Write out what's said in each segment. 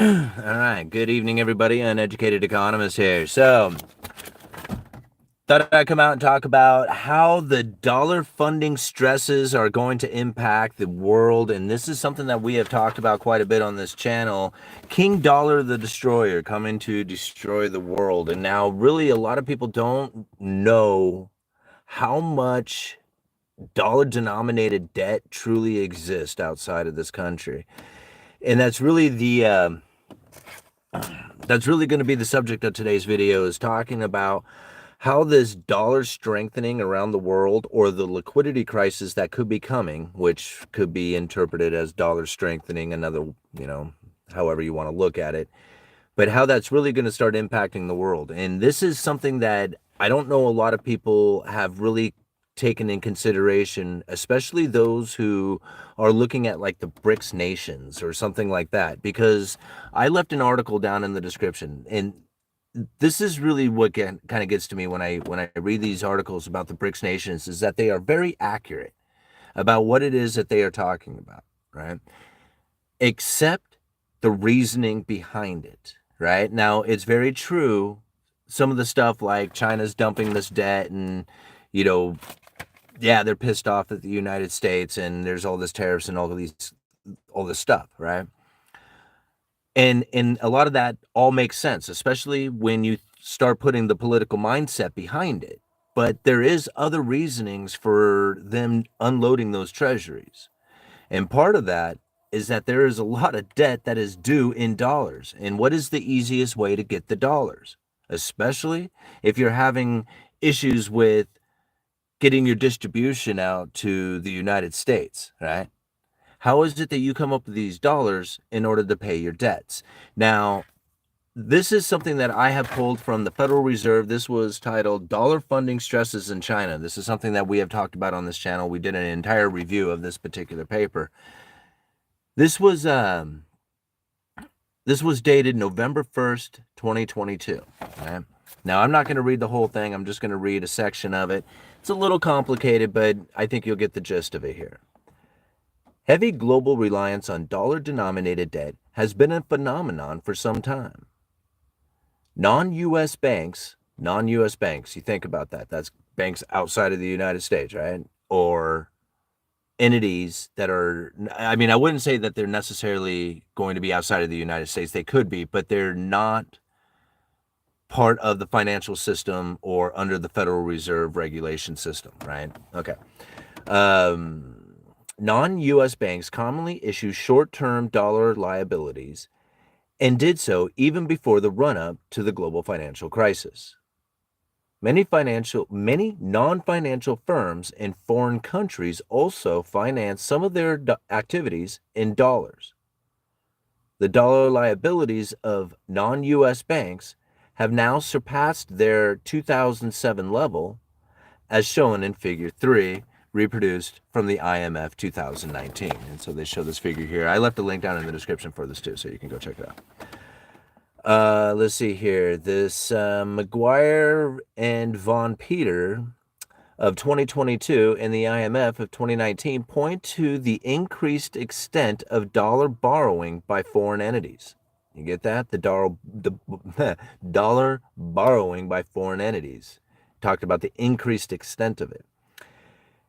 All right. Good evening, everybody. Uneducated Economist here. So, thought I'd come out and talk about how the dollar funding stresses are going to impact the world. And this is something that we have talked about quite a bit on this channel. King Dollar the Destroyer coming to destroy the world. And now, really, a lot of people don't know how much dollar denominated debt truly exists outside of this country. And that's really going to be the subject of today's video, is talking about how this dollar strengthening around the world, or the liquidity crisis that could be coming, which could be interpreted as dollar strengthening, another, however you want to look at it, but how that's really going to start impacting the world. And this is something that I don't know a lot of people have really taken in consideration, especially those who are looking at like the BRICS nations or something like that, because I left an article down in the description, and this is really what kind of gets to me when I read these articles about the BRICS nations, is that they are very accurate about what it is that they are talking about, right? Except the reasoning behind it, right? Now, it's very true. Some of the stuff like China's dumping this debt, and, you know, yeah, they're pissed off at the United States, and there's all this tariffs and all this stuff, right? And a lot of that all makes sense, especially when you start putting the political mindset behind it. But there is other reasonings for them unloading those treasuries. And part of that is that there is a lot of debt that is due in dollars. And what is the easiest way to get the dollars? Especially if you're having issues with getting your distribution out to the United States, right? How is it that you come up with these dollars in order to pay your debts? Now, this is something that I have pulled from the Federal Reserve. This was titled Dollar Funding Stresses in China. This is something that we have talked about on this channel. We did an entire review of this particular paper. This was dated November 1st, 2022. Okay? Now, I'm not going to read the whole thing. I'm just going to read a section of it. It's a little complicated, but I think you'll get the gist of it here. Heavy global reliance on dollar-denominated debt has been a phenomenon for some time. Non-U.S. banks, you think about that. That's banks outside of the United States, right? Or entities that are, I mean, I wouldn't say that they're necessarily going to be outside of the United States. They could be, but they're not part of the financial system or under the Federal Reserve regulation system, right? Okay. Non-U.S. banks commonly issue short-term dollar liabilities, and did so even before the run-up to the global financial crisis. Many non-financial firms in foreign countries also finance some of their activities in dollars. The dollar liabilities of non-U.S. banks have now surpassed their 2007 level, as shown in Figure 3, reproduced from the IMF 2019. And so they show this figure here. I left a link down in the description for this too, so you can go check it out. Let's see here. This McGuire and Von Peter of 2022 and the IMF of 2019 point to the increased extent of dollar borrowing by foreign entities. You get that? The dollar borrowing by foreign entities. Talked about the increased extent of it,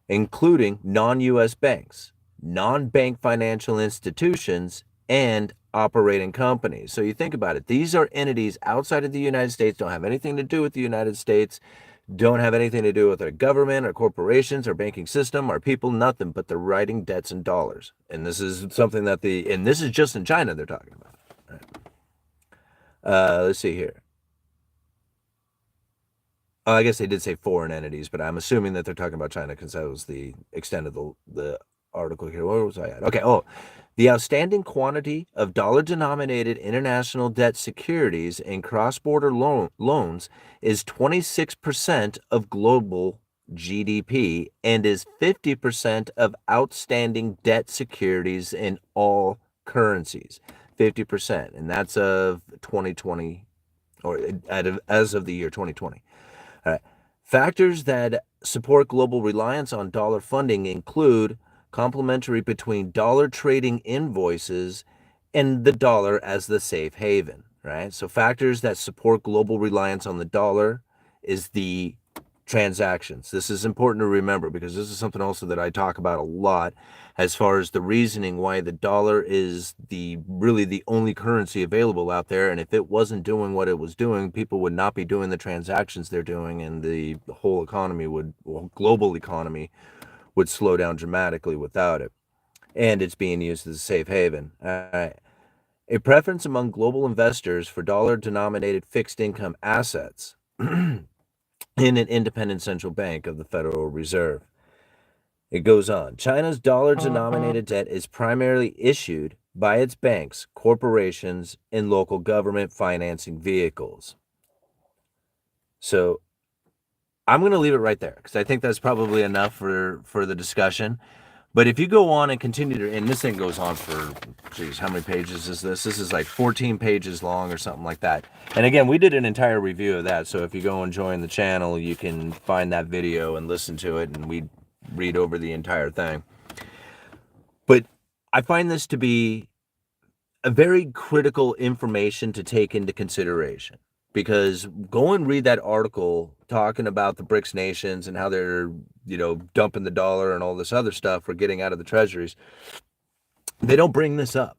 including non-U.S. banks, non-bank financial institutions, and operating companies. So you think about it. These are entities outside of the United States, don't have anything to do with the United States, don't have anything to do with our government or corporations or banking system or people, nothing, but they're writing debts in dollars. And this is something that and this is just in China they're talking about. Let's see here. I guess they did say foreign entities, but I'm assuming that they're talking about China because that was the extent of the article here. Where was I at? Okay. Oh, the outstanding quantity of dollar-denominated international debt securities and cross-border loans is 26% of global GDP and is 50% of outstanding debt securities in all currencies. 50%, and that's of 2020, or as of the year 2020. All right. Factors that support global reliance on dollar funding include complementary between dollar trading invoices and the dollar as the safe haven, right? So factors that support global reliance on the dollar is the transactions. This is important to remember because this is something also that I talk about a lot as far as the reasoning why the dollar is really the only currency available out there. And if it wasn't doing what it was doing, people would not be doing the transactions they're doing, and the whole economy global economy would slow down dramatically without it. And it's being used as a safe haven. All right. A preference among global investors for dollar-denominated fixed income assets in an independent central bank of the Federal Reserve. It goes on. China's dollar-denominated debt is primarily issued by its banks, corporations, and local government financing vehicles. So I'm going to leave it right there because I think that's probably enough for the discussion. But if you go on and continue to, and this thing goes on for, geez, how many pages is this? This is like 14 pages long or something like that. And again, we did an entire review of that. So if you go and join the channel, you can find that video and listen to it, and we read over the entire thing. But I find this to be a very critical information to take into consideration, because go and read that article talking about the BRICS nations and how they're, dumping the dollar and all this other stuff for getting out of the treasuries. They don't bring this up,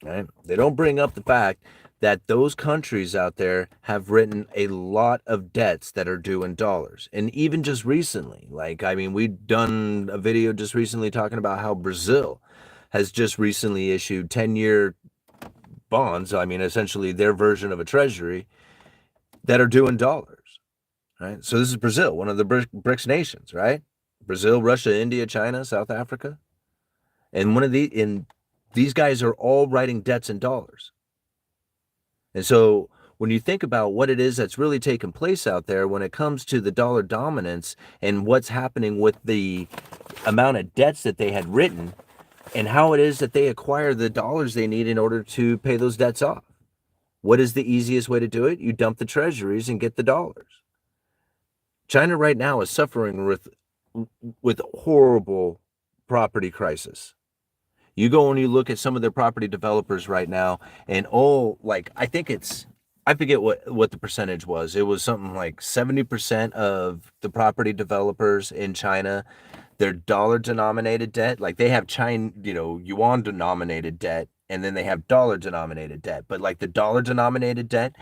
right? They don't bring up the fact that those countries out there have written a lot of debts that are due in dollars. And even just recently, we've done a video just recently talking about how Brazil has just recently issued 10-year bonds, essentially their version of a treasury, that are due in dollars, right? So this is Brazil, one of the BRICS nations, right? Brazil, Russia, India, China, South Africa. And these guys are all writing debts in dollars. And so when you think about what it is that's really taking place out there when it comes to the dollar dominance and what's happening with the amount of debts that they had written, and how it is that they acquire the dollars they need in order to pay those debts off. What is the easiest way to do it? You dump the treasuries and get the dollars. China right now is suffering with horrible property crisis. You go and you look at some of their property developers right now, and I forget what the percentage was. It was something like 70% of the property developers in China, their dollar denominated debt, like they have yuan denominated debt, and then they have dollar denominated debt. But like the dollar denominated debt,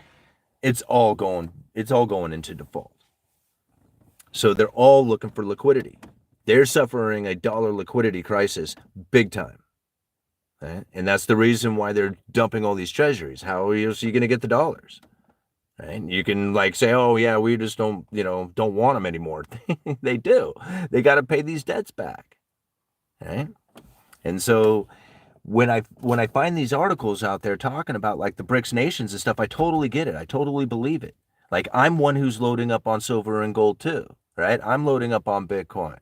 it's all going into default. So they're all looking for liquidity. They're suffering a dollar liquidity crisis big time. Right? And that's the reason why they're dumping all these treasuries. How are you going to get the dollars? Right? You can say, oh yeah, we just don't want them anymore. They do. They got to pay these debts back. Right? And so when I find these articles out there talking about like the BRICS nations and stuff, I totally get it. I totally believe it. Like I'm one who's loading up on silver and gold too, right? I'm loading up on Bitcoin.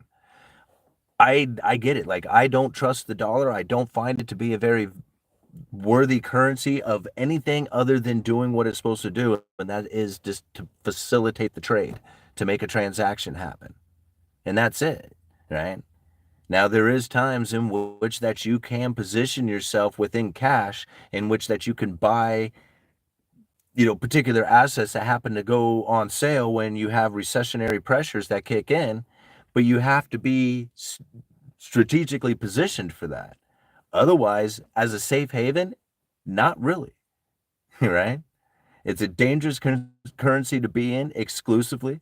I get it. Like I don't trust the dollar. I don't find it to be a very worthy currency of anything other than doing what it's supposed to do, and that is just to facilitate the trade, to make a transaction happen. And that's it, right? Now, there is times in which that you can position yourself within cash, in which that you can buy, particular assets that happen to go on sale when you have recessionary pressures that kick in, but you have to be strategically positioned for that. Otherwise, as a safe haven, not really, right? It's a dangerous currency to be in exclusively.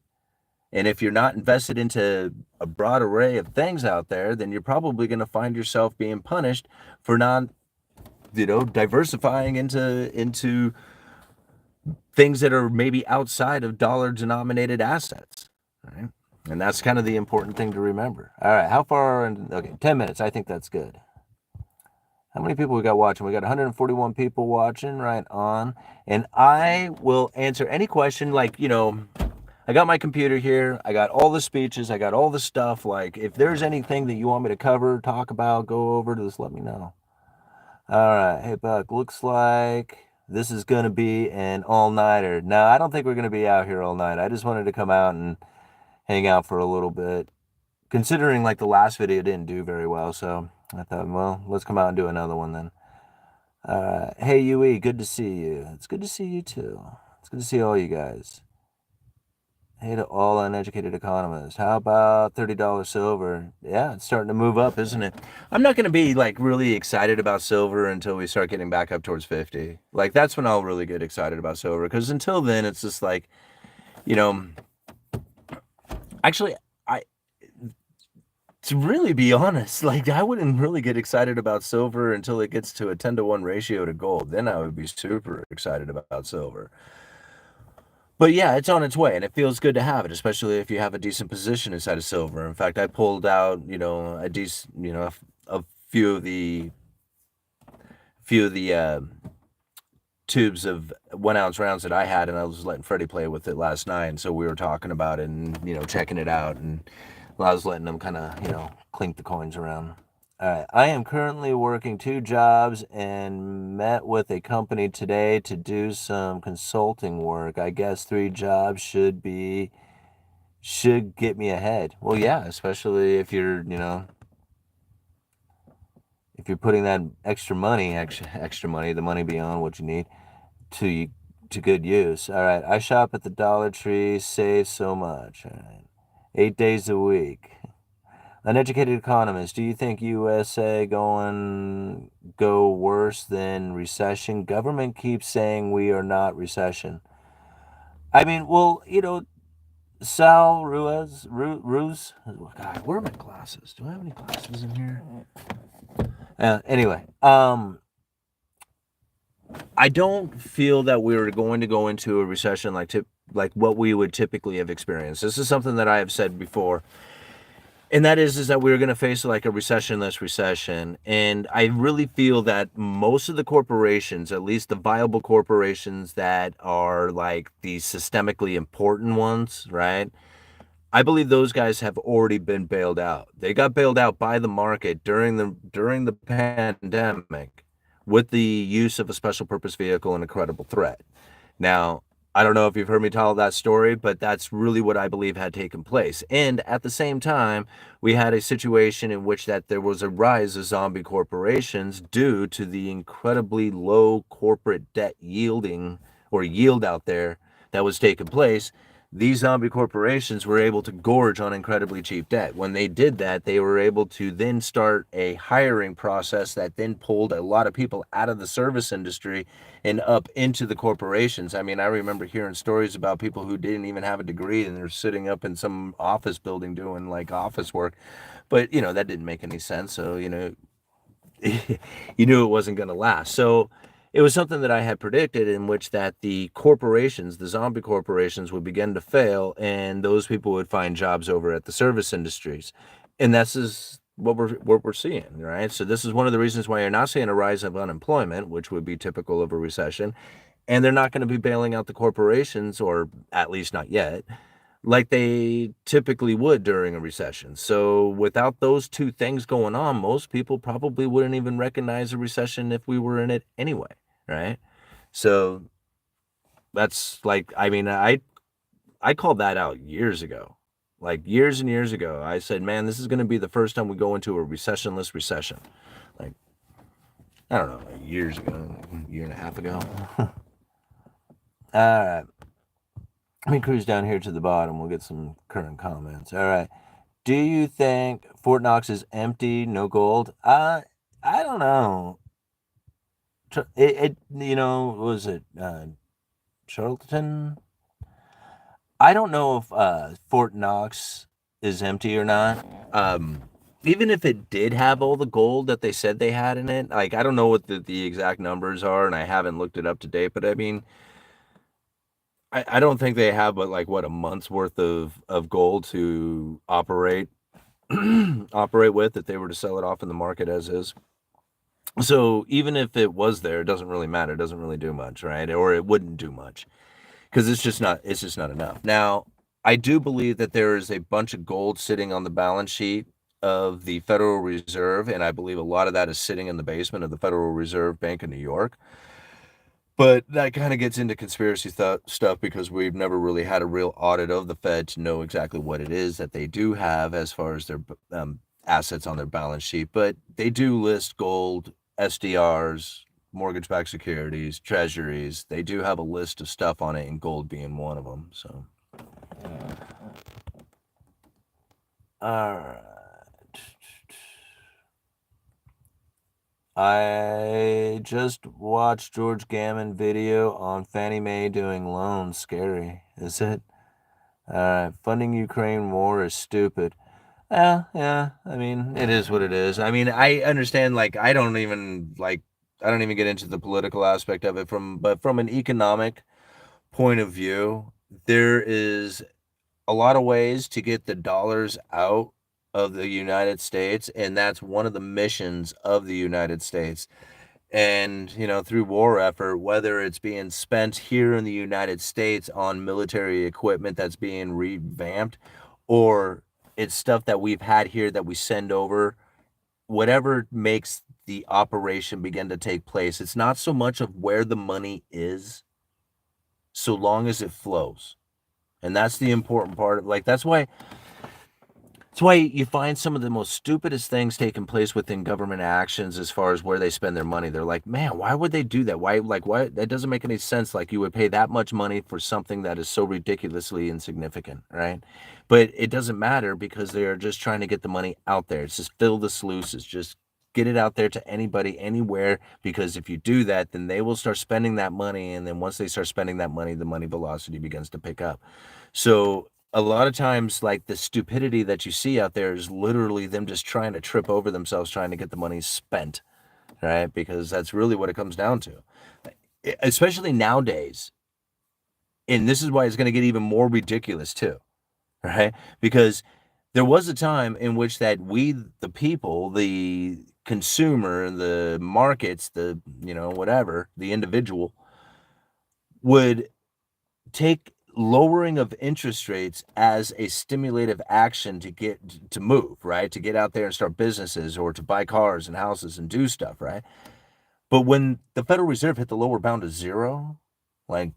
And if you're not invested into a broad array of things out there, then you're probably going to find yourself being punished for not, diversifying into things that are maybe outside of dollar denominated assets, right? And that's kind of the important thing to remember. All right, how far? Okay, 10 minutes. I think that's good. How many people we got watching? We got 141 people watching, right on. And I will answer any question. I got my computer here. I got all the speeches. I got all the stuff. Like, if there's anything that you want me to cover, talk about, go over, just let me know. All right. Hey, Buck, looks like this is going to be an all-nighter. No, I don't think we're going to be out here all night. I just wanted to come out and hang out for a little bit. Considering, the last video didn't do very well, so I thought, well, let's come out and do another one then. Hey, UE, good to see you. It's good to see you too. It's good to see all you guys. Hey to all uneducated economists. How about $30 silver? Yeah, it's starting to move up, isn't it? I'm not going to be like really excited about silver until we start getting back up towards 50. Like that's when I'll really get excited about silver because until then it's just like, you know, actually I to really be honest, like I wouldn't really get excited about silver until it gets to a 10-to-1 ratio to gold. Then I would be super excited about silver. But yeah, it's on its way, and it feels good to have it, especially if you have a decent position inside of silver. In fact, I pulled out, a decent, a few of the tubes of 1 ounce rounds that I had, and I was letting Freddie play with it last night. And so we were talking about it and checking it out, and I was letting him kind of clink the coins around. All right, I am currently working 2 jobs and met with a company today to do some consulting work. I guess 3 jobs should get me ahead. Well, yeah, especially if you're putting that extra money, the money beyond what you need to to good use. All right, I shop at the Dollar Tree, save so much. All right. 8 days a week. Uneducated economist, do you think USA go worse than recession? Government keeps saying we are not recession. I mean, well, Sal Ruiz. God, where are my glasses? Do I have any glasses in here? Anyway, I don't feel that we're going to go into a recession like what we would typically have experienced. This is something that I have said before, and that is that we're going to face like a recessionless recession. And I really feel that most of the corporations, at least the viable corporations that are like the systemically important ones, right? I believe those guys have already been bailed out. They got bailed out by the market during the pandemic with the use of a special purpose vehicle and a credible threat. Now, I don't know if you've heard me tell that story, but that's really what I believe had taken place. And at the same time, we had a situation in which that there was a rise of zombie corporations due to the incredibly low corporate debt yield out there that was taking place. These zombie corporations were able to gorge on incredibly cheap debt. When they did that, they were able to then start a hiring process that then pulled a lot of people out of the service industry and up into the corporations. I mean, I remember hearing stories about people who didn't even have a degree and they're sitting up in some office building doing like office work. But, that didn't make any sense. So, you knew it wasn't going to last. So it was something that I had predicted, in which that the corporations, the zombie corporations, would begin to fail, and those people would find jobs over at the service industries, and this is what we're seeing, right? So this is one of the reasons why you're not seeing a rise of unemployment, which would be typical of a recession, and they're not going to be bailing out the corporations, or at least not yet, like they typically would during a recession. So without those two things going on, most people probably wouldn't even recognize a recession if we were in it anyway, right? So that's like, I mean, I called that out years ago. Like years and years ago, I said, man, this is going to be the first time we go into a recessionless recession. Like, I don't know, like years ago, a year and a half ago. All right. Let me cruise down here to the bottom. We'll get some current comments. All right. Do you think Fort Knox is empty, no gold? I don't know. Was it Charlton? I don't know if Fort Knox is empty or not. Even if it did have all the gold that they said they had in it, like I don't know what the exact numbers are, and I haven't looked it up to date. But I mean, I don't think they have but like what, a month's worth of gold to operate operate with if they were to sell it off in the market as is. So even if it was there, it doesn't really matter. It doesn't really do much, right? Or it wouldn't do much because it's just not enough. Now, I do believe that there is a bunch of gold sitting on the balance sheet of the Federal Reserve, and I believe a lot of that is sitting in the basement of the Federal Reserve Bank of New York. But that kind of gets into conspiracy stuff because we've never really had a real audit of the Fed to know exactly what it is that they do have as far as their assets on their balance sheet. But they do list gold, SDRs, mortgage-backed securities, treasuries. They do have a list of stuff on it, and gold being one of them. So, all right. I just watched George Gammon video on Fannie Mae doing loans. Scary, is it? Funding Ukraine war is stupid. Yeah. I mean, it is what it is. I mean, I understand. Like, I don't even get into the political aspect of it but from an economic point of view, there is a lot of ways to get the dollars out of the United States, and that's one of the missions of the United States. And, through war effort, whether it's being spent here in the United States on military equipment that's being revamped, or it's stuff that we've had here that we send over, whatever makes the operation begin to take place, it's not so much of where the money is, so long as it flows. And that's the important part of, like, that's why you find some of the most stupidest things taking place within government actions as far as where they spend their money. They're like, man, why would they do that? Why, that doesn't make any sense. Like, you would pay that much money for something that is so ridiculously insignificant, right? But it doesn't matter, because they're just trying to get the money out there. It's just fill the sluices, just get it out there to anybody, anywhere, because if you do that, then they will start spending that money. And then once they start spending that money, the money velocity begins to pick up. So a lot of times, like, the stupidity that you see out there is literally them just trying to trip over themselves, trying to get the money spent, right? Because that's really what it comes down to, especially nowadays. And this is why it's going to get even more ridiculous too, right? Because there was a time in which that we, the people, the consumer, the markets, the, whatever, the individual, would take lowering of interest rates as a stimulative action to get to move, right? To get out there and start businesses, or to buy cars and houses and do stuff, right? But when the Federal Reserve hit the lower bound of zero, like,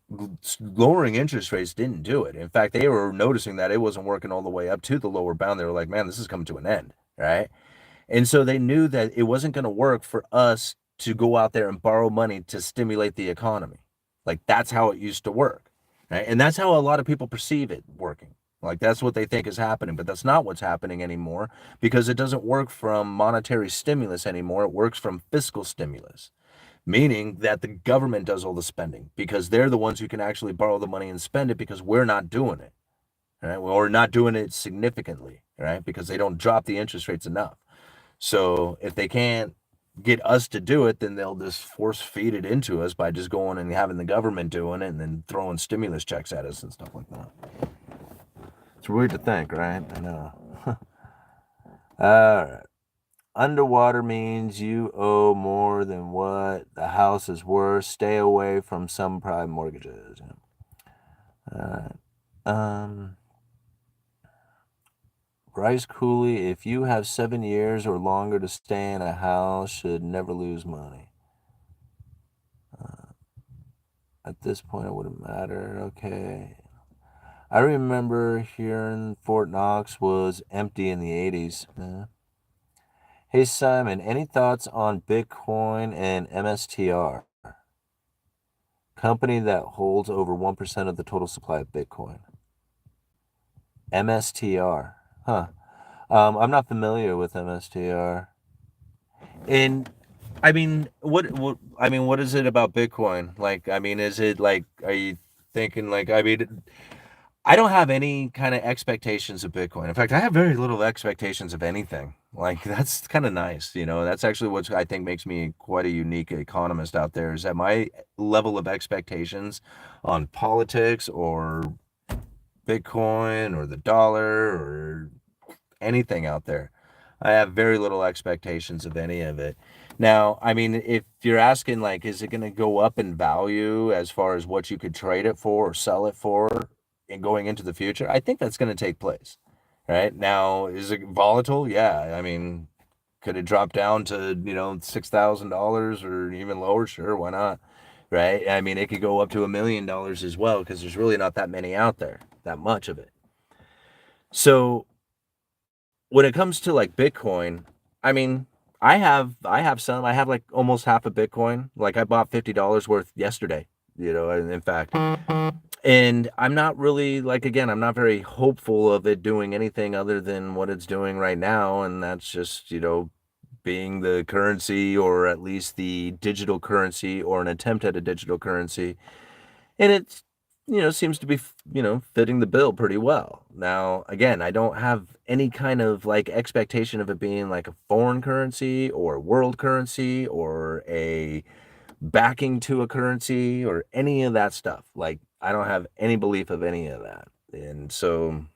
lowering interest rates didn't do it. In fact, they were noticing that it wasn't working all the way up to the lower bound. They were like, man, this is coming to an end, right? And so they knew that it wasn't going to work for us to go out there and borrow money to stimulate the economy. Like, that's how it used to work, right? And that's how a lot of people perceive it working. Like, that's what they think is happening, but that's not what's happening anymore, because it doesn't work from monetary stimulus anymore. It works from fiscal stimulus, meaning that the government does all the spending, because they're the ones who can actually borrow the money and spend it, because we're not doing it, right? Well, we're not doing it significantly, right? Because they don't drop the interest rates enough. So if they can't get us to do it, then they'll just force feed it into us by just going and having the government doing it and then throwing stimulus checks at us and stuff like that. It's weird to think, right? I know. All right. Underwater means you owe more than what the house is worth. Stay away from some prime mortgages. All right. Bryce Cooley, if you have 7 years or longer to stay in a house, should never lose money. At this point, it wouldn't matter. Okay. I remember hearing Fort Knox was empty in the 80s. Hey, Simon, any thoughts on Bitcoin and MSTR? Company that holds over 1% of the total supply of Bitcoin. MSTR. Huh. I'm not familiar with MSTR. And I mean, what is it about Bitcoin? Like, I mean, is it like, are you thinking like, I mean, I don't have any kind of expectations of Bitcoin. In fact, I have very little expectations of anything. Like, that's kind of nice, That's actually what I think makes me quite a unique economist out there, is that my level of expectations on politics or Bitcoin or the dollar or anything out there, I have very little expectations of any of it. Now, I mean, if you're asking, like, is it going to go up in value as far as what you could trade it for or sell it for and going into the future, I think that's going to take place. Right now, is it volatile? Yeah. I mean, could it drop down to, $6,000 or even lower? Sure, why not? Right. I mean, it could go up to $1 million as well, because there's really not that many out there, that much of it. So when it comes to like Bitcoin, I mean, I have some. I have like almost half a Bitcoin. Like I bought $50 worth yesterday, in fact. And I'm not really like, again, I'm not very hopeful of it doing anything other than what it's doing right now, and that's just, being the currency, or at least the digital currency, or an attempt at a digital currency. And it, seems to be, fitting the bill pretty well. Now, again, I don't have any kind of like expectation of it being like a foreign currency or a world currency or a backing to a currency or any of that stuff. Like, I don't have any belief of any of that. And so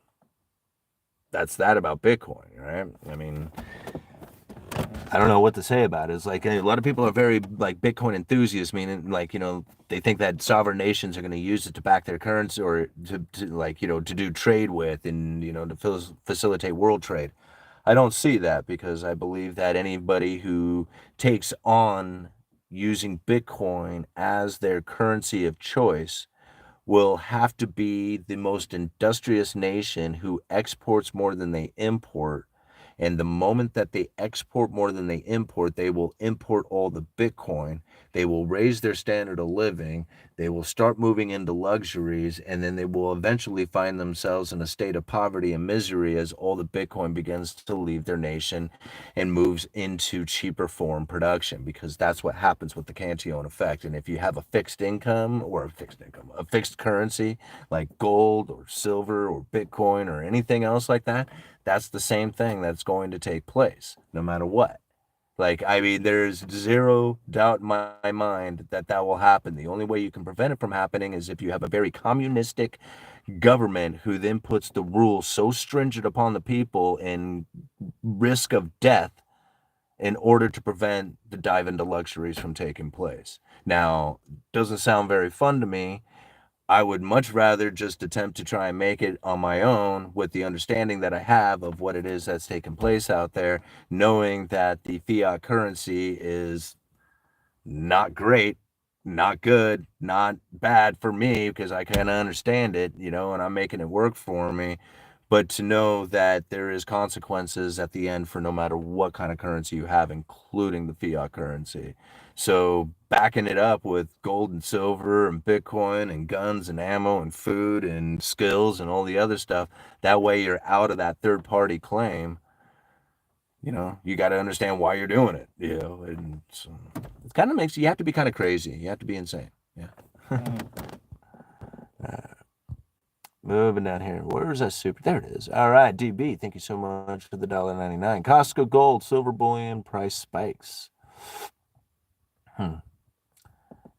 that's that about Bitcoin, right? I mean, I don't know what to say about it. It's like a lot of people are very like Bitcoin enthusiasts, meaning like, they think that sovereign nations are going to use it to back their currency, or to like, to do trade with, and, to facilitate world trade. I don't see that, because I believe that anybody who takes on using Bitcoin as their currency of choice will have to be the most industrious nation who exports more than they import. And the moment that they export more than they import, they will import all the Bitcoin. They will raise their standard of living. They will start moving into luxuries. And then they will eventually find themselves in a state of poverty and misery as all the Bitcoin begins to leave their nation and moves into cheaper foreign production, because that's what happens with the Cantillon effect. And if you have a fixed income, or a fixed currency like gold or silver or Bitcoin or anything else like that, that's the same thing that's going to take place no matter what. Like, I mean, there's zero doubt in my mind that that will happen. The only way you can prevent it from happening is if you have a very communistic government who then puts the rules so stringent upon the people and risk of death in order to prevent the dive into luxuries from taking place. Now, doesn't sound very fun to me. I would much rather just attempt to try and make it on my own with the understanding that I have of what it is that's taking place out there, knowing that the fiat currency is not great, not good, not bad for me, because I kind of understand it, and I'm making it work for me. But to know that there is consequences at the end for no matter what kind of currency you have, including the fiat currency. So backing it up with gold and silver and Bitcoin and guns and ammo and food and skills and all the other stuff, that way you're out of that third party claim. You got to understand why you're doing it, and so it kind of makes you have to be kind of crazy. You have to be insane. Yeah. Moving down here. Where is that super? There it is. All right, DB. Thank you so much for the $1.99. Costco gold, silver bullion price spikes.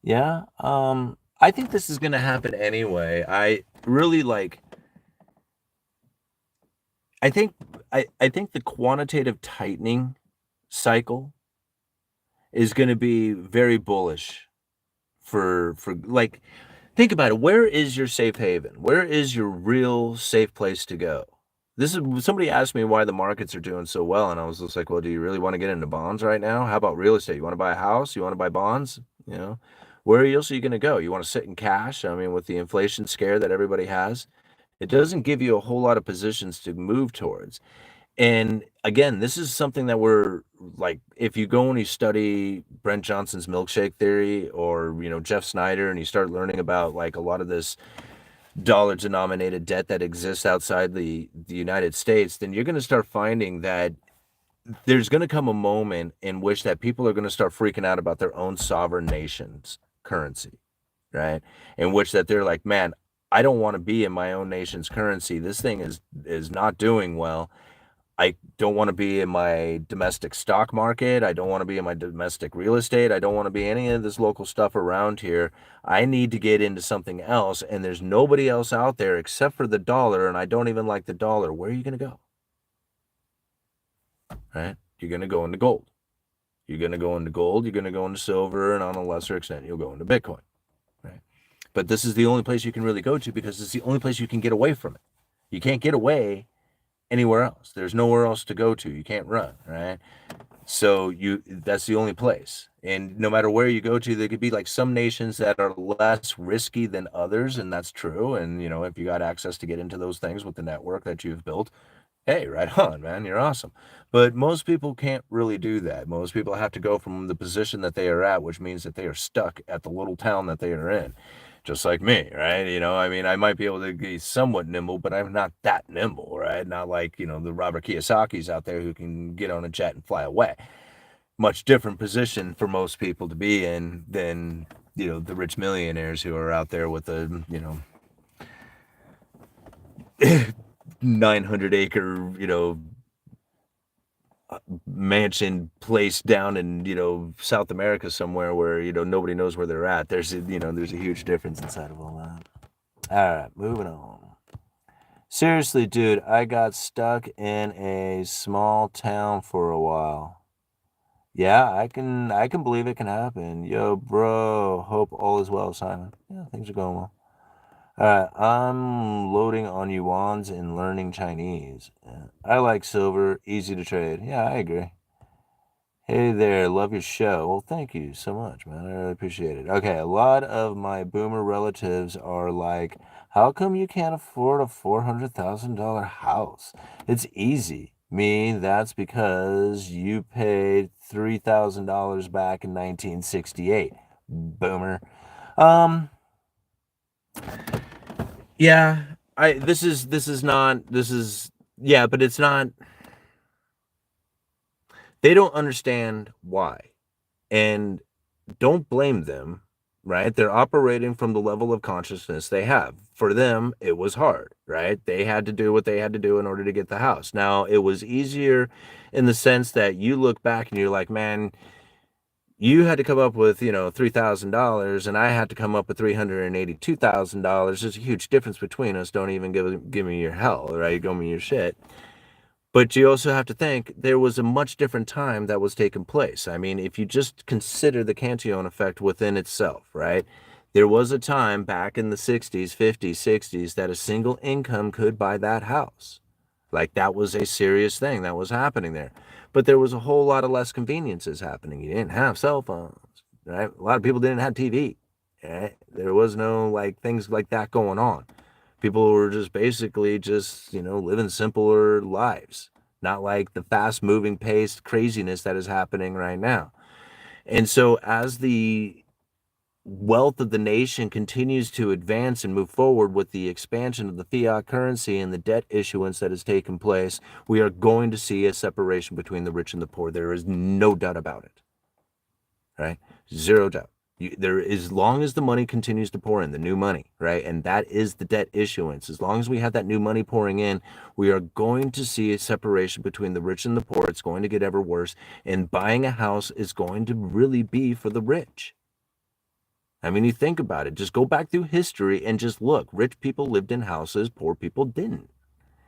Yeah. I think this is gonna happen anyway. I really like. I think the quantitative tightening cycle is going to be very bullish for like, think about it. Where is your safe haven? Where is your real safe place to go? This is, somebody asked me why the markets are doing so well, and I was just like, well, do you really want to get into bonds right now? How about real estate? You want to buy a house? You want to buy bonds? Where else are you going to go? You want to sit in cash? I mean, with the inflation scare that everybody has, it doesn't give you a whole lot of positions to move towards. And again, this is something that we're like, if you go and you study Brent Johnson's milkshake theory, or, Jeff Snyder, and you start learning about like a lot of this dollar denominated debt that exists outside the United States, then you're going to start finding that there's going to come a moment in which that people are going to start freaking out about their own sovereign nation's currency, right? In which that they're like, man, I don't want to be in my own nation's currency. This thing is not doing well. I don't want to be in my domestic stock market. I don't want to be in my domestic real estate. I don't want to be any of this local stuff around here. I need to get into something else, and there's nobody else out there except for the dollar, and I don't even like the dollar. Where are you going to go? Right? You're going to go into gold. You're going to go into gold. You're going to go into silver, and on a lesser extent, you'll go into Bitcoin. Right? But this is the only place you can really go to, because it's the only place you can get away from it. You can't get away anywhere else. There's nowhere else to go to. You can't run, right? So that's the only place. And no matter where you go to, there could be like some nations that are less risky than others, and that's true. And if you got access to get into those things with the network that you've built, Hey, right on, man. You're awesome. But most people can't really do that. Most people have to go from the position that they are at, which means that they are stuck at the little town that they are in. Just like me, right? I mean, I might be able to be somewhat nimble, but I'm not that nimble, right? Not like, the Robert Kiyosaki's out there who can get on a jet and fly away. Much different position for most people to be in than, the rich millionaires who are out there with a, 900-acre, mansion place down in, South America somewhere where, nobody knows where they're at. There's a huge difference inside of all that. All right, moving on. Seriously, dude, I got stuck in a small town for a while. Yeah, I can believe it can happen. Yo, bro, hope all is well, Simon. Yeah, things are going well. All right, I'm loading on yuans and learning Chinese. Yeah, I like silver, easy to trade. Yeah, I agree. Hey there, love your show. Well, thank you so much, man. I really appreciate it. Okay, a lot of my boomer relatives are like, how come you can't afford a $400,000 house? It's easy. Me, that's because you paid $3,000 back in 1968. Boomer. Um, yeah, yeah, but it's not, they don't understand why. And don't blame them, right? They're operating from the level of consciousness they have. For them, it was hard, right? They had to do what they had to do in order to get the house. Now, it was easier in the sense that you look back and you're like, man, you had to come up with, $3,000 and I had to come up with $382,000. There's a huge difference between us. Don't even give me your hell, right? Give me your shit. But you also have to think there was a much different time that was taking place. I mean, if you just consider the Cantillon effect within itself, right? There was a time back in the 60s, 50s, 60s that a single income could buy that house. Like that was a serious thing that was happening there. But there was a whole lot of less conveniences happening. You didn't have cell phones, right? A lot of people didn't have TV, right? There was no like things like that going on. People were just basically just, living simpler lives, not like the fast moving paced craziness that is happening right now. And so as the wealth of the nation continues to advance and move forward with the expansion of the fiat currency and the debt issuance that has taken place, we are going to see a separation between the rich and the poor. There is no doubt about it, right? Zero doubt. As long as the money continues to pour in, the new money, right? And that is the debt issuance. As long as we have that new money pouring in, we are going to see a separation between the rich and the poor. It's going to get ever worse. And buying a house is going to really be for the rich. I mean, you think about it. Just go back through history and just look. Rich people lived in houses, poor people didn't.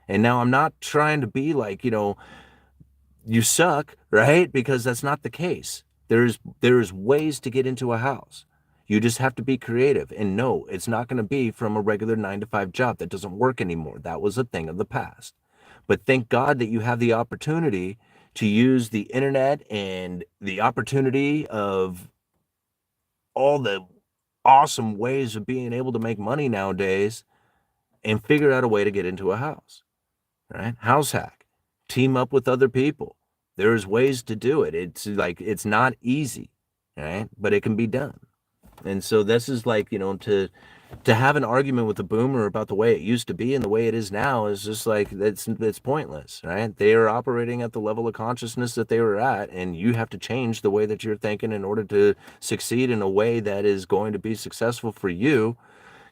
And now I'm not trying to be like, you suck, right? Because that's not the case. There's ways to get into a house. You just have to be creative. And no, it's not going to be from a regular 9 to 5 job that doesn't work anymore. That was a thing of the past. But thank God that you have the opportunity to use the internet and the opportunity of all the awesome ways of being able to make money nowadays and figure out a way to get into a house, right? House hack, team up with other people. There's ways to do it. It's like, it's not easy, right? But it can be done. And so this is like, to have an argument with a boomer about the way it used to be and the way it is now is just like, it's pointless, right? They are operating at the level of consciousness that they were at, and you have to change the way that you're thinking in order to succeed in a way that is going to be successful for you,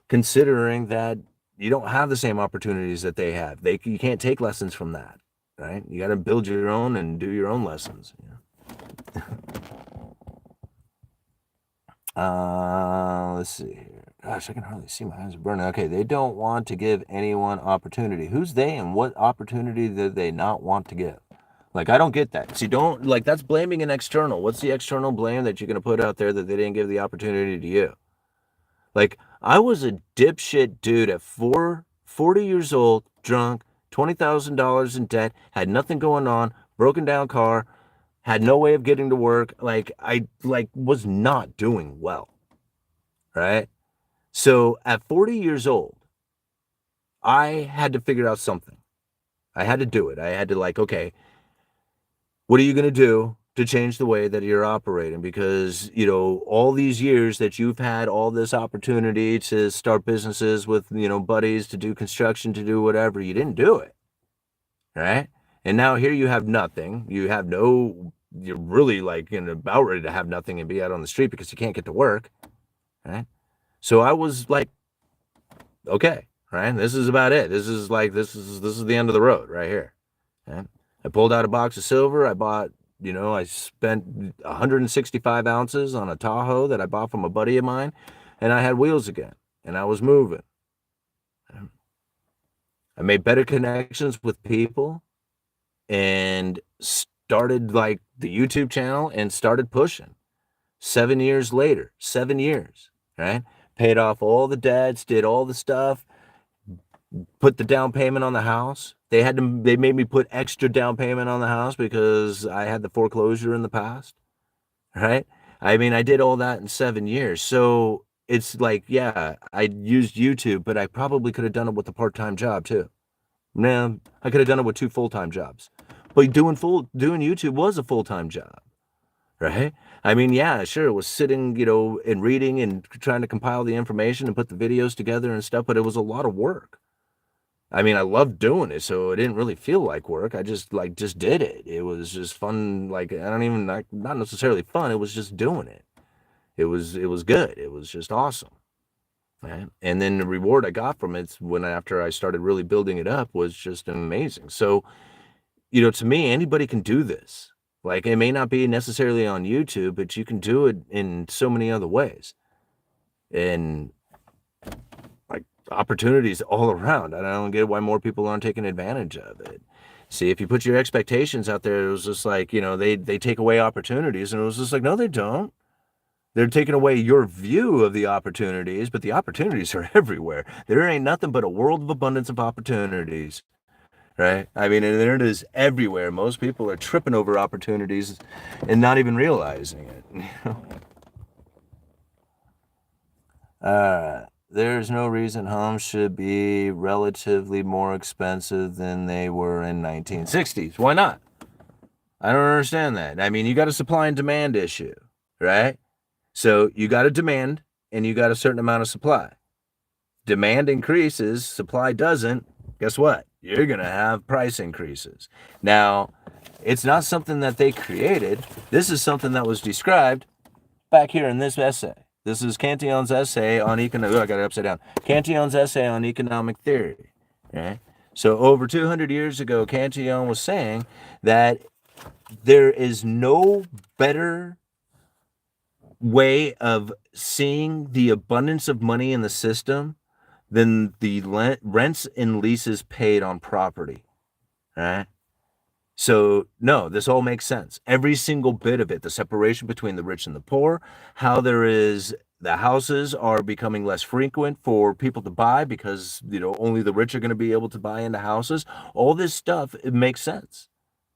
considering that you don't have the same opportunities that they have. You can't take lessons from that, right? You got to build your own and do your own lessons. Let's see here. Gosh, I can hardly see, my eyes are burning. Okay, they don't want to give anyone opportunity. Who's they, and what opportunity do they not want to give? Like, I don't get that. See, don't, like, that's blaming an external. What's the external blame that you're going to put out there that they didn't give the opportunity to you? Like, I was a dipshit dude at 40 years old, drunk, $20,000 in debt, had nothing going on, broken down car, had no way of getting to work. Like, I was not doing well, right? So at 40 years old, I had to figure out something. I had to do it. I had to like, okay, what are you going to do to change the way that you're operating? Because, all these years that you've had all this opportunity to start businesses with, buddies, to do construction, to do whatever, you didn't do it, right? And now here you have nothing. You're really like about ready to have nothing and be out on the street because you can't get to work, right? So I was like, okay, right? This is about it. This is the end of the road right here. Right? I pulled out a box of silver. I spent 165 ounces on a Tahoe that I bought from a buddy of mine, and I had wheels again, and I was moving. I made better connections with people and started like the YouTube channel and started pushing. 7 years later, 7 years, right? Paid off all the debts, did all the stuff, put the down payment on the house. They made me put extra down payment on the house because I had the foreclosure in the past, right? I mean, I did all that in 7 years. So it's like, yeah, I used YouTube, but I probably could have done it with a part-time job too. Man, I could have done it with 2 full-time jobs. But doing YouTube was a full-time job, right? I mean, yeah, sure, it was sitting, and reading and trying to compile the information and put the videos together and stuff, but it was a lot of work. I mean, I loved doing it, so it didn't really feel like work. I just did it. It was just fun. Like, I don't even like, not necessarily fun. It was just doing it. It was good. It was just awesome. Right? And then the reward I got from it after I started really building it up was just amazing. So, to me, anybody can do this. Like, it may not be necessarily on YouTube, but you can do it in so many other ways. And like opportunities all around. I don't get why more people aren't taking advantage of it. See, if you put your expectations out there, it was just like, they take away opportunities, and it was just like, no, they don't. They're taking away your view of the opportunities, but the opportunities are everywhere. There ain't nothing but a world of abundance of opportunities, right? I mean, and there it is everywhere. Most people are tripping over opportunities and not even realizing it. There's no reason homes should be relatively more expensive than they were in 1960s. Why not? I don't understand that. I mean, you got a supply and demand issue, right? So you got a demand and you got a certain amount of supply. Demand increases, supply doesn't. Guess what? You're going to have price increases. Now, it's not something that they created. This is something that was described back here in this essay. This is Cantillon's essay on economic. I got it upside down. Cantillon's essay on economic theory. Right. So over 200 years ago, Cantillon was saying that there is no better way of seeing the abundance of money in the system than the rents and leases paid on property. Right. So, no, this all makes sense. Every single bit of it, the separation between the rich and the poor, how the houses are becoming less frequent for people to buy because, only the rich are going to be able to buy into houses. All this stuff, it makes sense.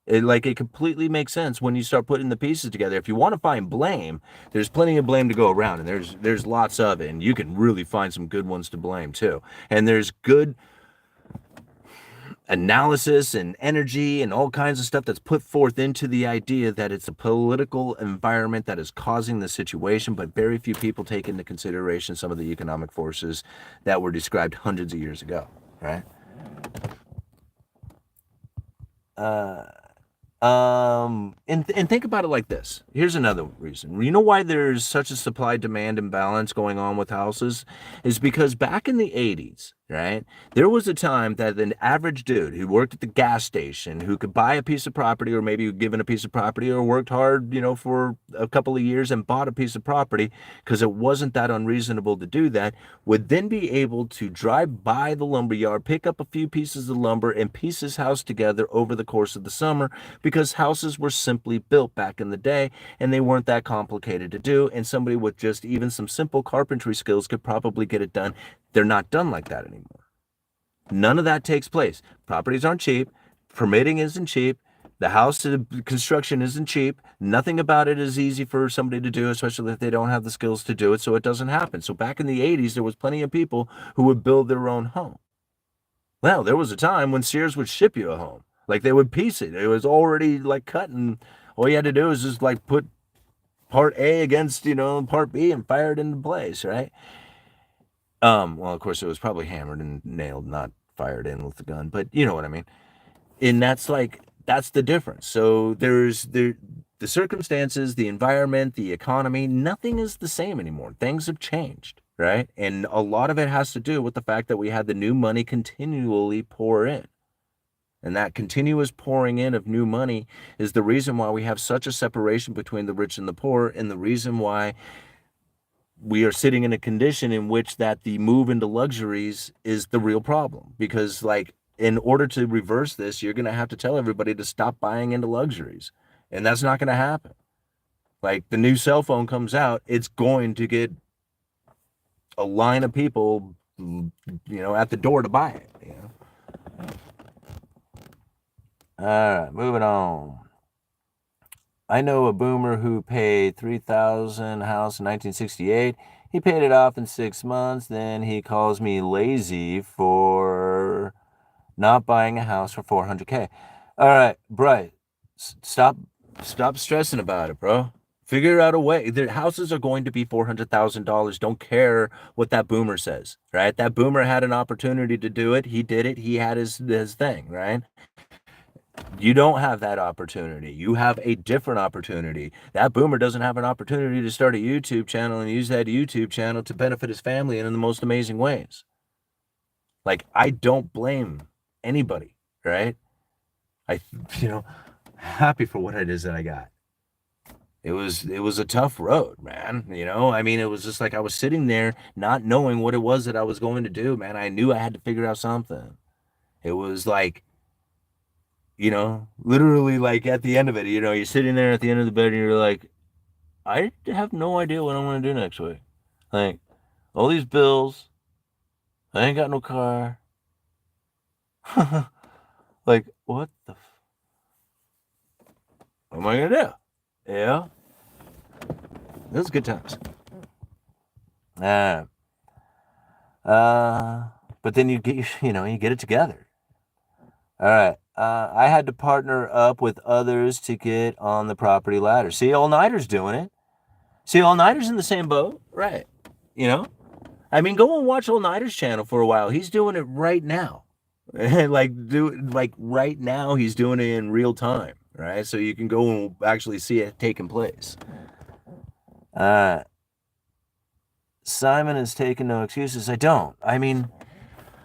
It completely makes sense when you start putting the pieces together. If you want to find blame, there's plenty of blame to go around, and there's lots of it, and you can really find some good ones to blame too. And there's good analysis and energy and all kinds of stuff that's put forth into the idea that it's a political environment that is causing the situation, but very few people take into consideration some of the economic forces that were described hundreds of years ago, right? And think about it like this. Here's another reason. You know why there's such a supply-demand imbalance going on with houses? Is because back in the 80s, right, there was a time that an average dude who worked at the gas station, who could buy a piece of property, or maybe given a piece of property, or worked hard, for a couple of years and bought a piece of property because it wasn't that unreasonable to do that, would then be able to drive by the lumber yard, pick up a few pieces of lumber, and piece his house together over the course of the summer, because houses were simply built back in the day and they weren't that complicated to do, and somebody with just even some simple carpentry skills could probably get it done. They're not done like that anymore. None of that takes place. Properties aren't cheap. Permitting isn't cheap. The house construction isn't cheap. Nothing about it is easy for somebody to do, especially if they don't have the skills to do it, so it doesn't happen. So back in the 80s, there was plenty of people who would build their own home. Well, there was a time when Sears would ship you a home. Like they would piece it. It was already like cut, and all you had to do was just like put part A against, part B and fire it into place, right? Well, of course it was probably hammered and nailed, not fired in with the gun, but you know what I mean. And that's the difference. So the circumstances, the environment, the economy, nothing is the same anymore. Things have changed, right? And a lot of it has to do with the fact that we had the new money continually pour in. And that continuous pouring in of new money is the reason why we have such a separation between the rich and the poor, and the reason why we are sitting in a condition in which that the move into luxuries is the real problem. Because like in order to reverse this, you're going to have to tell everybody to stop buying into luxuries, and that's not going to happen. Like the new cell phone comes out, it's going to get a line of people, at the door to buy it. All right, moving on. I know a boomer who paid $3,000 house in 1968. He paid it off in 6 months. Then he calls me lazy for not buying a house for $400K. All right, Bryce, stop stressing about it, bro. Figure out a way. The houses are going to be $400,000. Don't care what that boomer says, right? That boomer had an opportunity to do it. He did it. He had his thing, right? You don't have that opportunity. You have a different opportunity. That boomer doesn't have an opportunity to start a YouTube channel and use that YouTube channel to benefit his family in the most amazing ways. Like, I don't blame anybody, right? I, happy for what it is that I got. It was a tough road, man. I mean, it was just like I was sitting there not knowing what it was that I was going to do, man. I knew I had to figure out something. It was like, literally like at the end of it, you're sitting there at the end of the bed and you're like, I have no idea what I'm going to do next week. Like, all these bills, I ain't got no car. Like, what am I going to do? Yeah. Those good times. But then you get, you get it together. All right. I had to partner up with others to get on the property ladder. See, All Nighter's doing it. See, All Nighter's in the same boat, right? I mean, go and watch All Nighter's channel for a while. He's doing it right now. like right now, he's doing it in real time, right? So you can go and actually see it taking place. Simon has taken no excuses. I don't. I mean,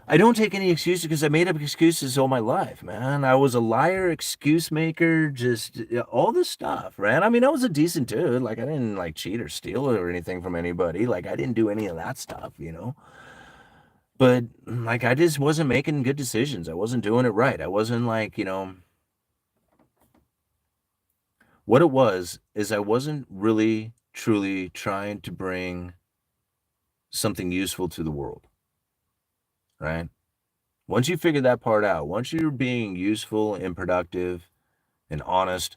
I don't take any excuses because I made up excuses all my life, man. I was a liar, excuse maker, just all this stuff, man. I mean, I was a decent dude. Like, I didn't like cheat or steal or anything from anybody. Like, I didn't do any of that stuff, But like, I just wasn't making good decisions. I wasn't doing it right. I wasn't like, what it was is I wasn't really truly trying to bring something useful to the world, right? Once you figure that part out, once you're being useful and productive and honest,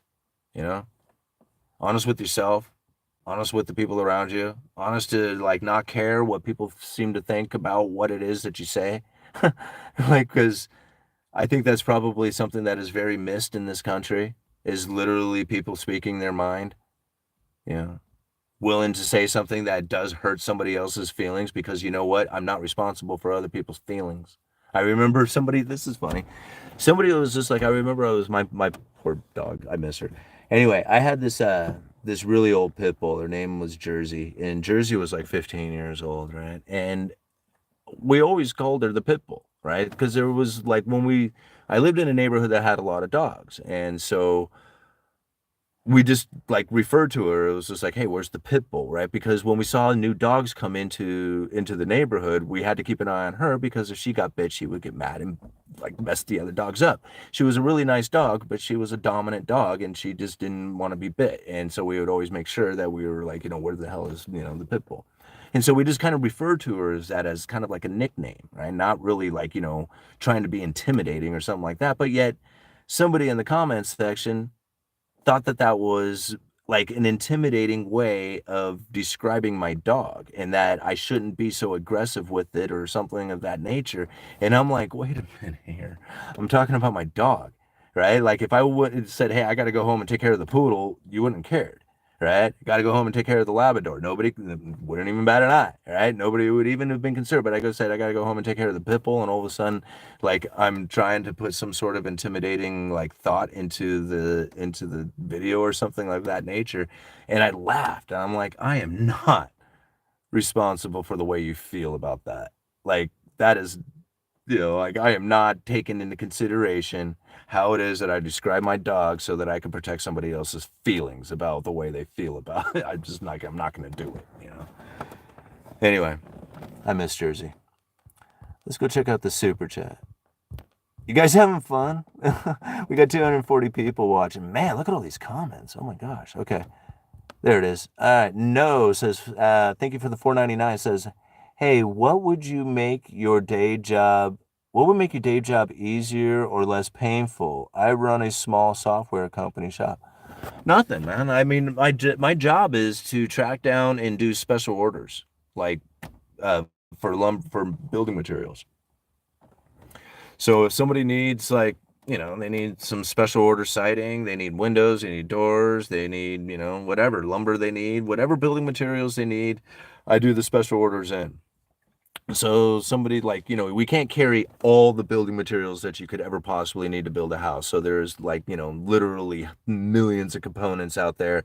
honest with yourself, honest with the people around you, honest to like not care what people seem to think about what it is that you say. Like, because I think that's probably something that is very missed in this country, is literally people speaking their mind, willing to say something that does hurt somebody else's feelings, because you know what? I'm not responsible for other people's feelings. I remember somebody, this is funny. Somebody was just like, I remember I was my poor dog. I miss her. Anyway, I had this really old pit bull. Her name was Jersey, and Jersey was like 15 years old, right? And we always called her the pit bull, right? Because there was like I lived in a neighborhood that had a lot of dogs, and so we just like referred to her. It was just like, hey, where's the pit bull, right? Because when we saw new dogs come into the neighborhood, we had to keep an eye on her, because if she got bit, she would get mad and like mess the other dogs up. She was a really nice dog, but she was a dominant dog, and she just didn't want to be bit. And so we would always make sure that we were like, where the hell is the pit bull? And so we just kind of referred to her as kind of like a nickname, right? Not really like trying to be intimidating or something like that, but yet somebody in the comments section thought that was like an intimidating way of describing my dog, and that I shouldn't be so aggressive with it or something of that nature. And I'm like, wait a minute here. I'm talking about my dog, right? Like if I would have said, hey, I got to go home and take care of the poodle, you wouldn't have cared. Right? Got to go home and take care of the Labrador. Nobody wouldn't even bat an eye. Right? Nobody would even have been concerned. But I go said I got to go home and take care of the pit bull, and all of a sudden, like I'm trying to put some sort of intimidating like thought into the video or something like that nature, and I laughed. And I'm like, I am not responsible for the way you feel about that. Like that is, like I am not taking into consideration how it is that I describe my dog so that I can protect somebody else's feelings about the way they feel about it. I'm not going to do it. Anyway, I miss Jersey. Let's go check out the super chat. You guys having fun? We got 240 people watching. Man, look at all these comments. Oh my gosh. Okay. There it is. All right. No says, thank you for the $4.99. Says, hey, what would make your day job easier or less painful? I run a small software company shop. Nothing, man. I mean, my job is to track down and do special orders, like for building materials. So if somebody needs they need some special order siding, they need windows, they need doors, they need, whatever lumber they need, whatever building materials they need, I do the special orders in. So somebody we can't carry all the building materials that you could ever possibly need to build a house. So there's literally millions of components out there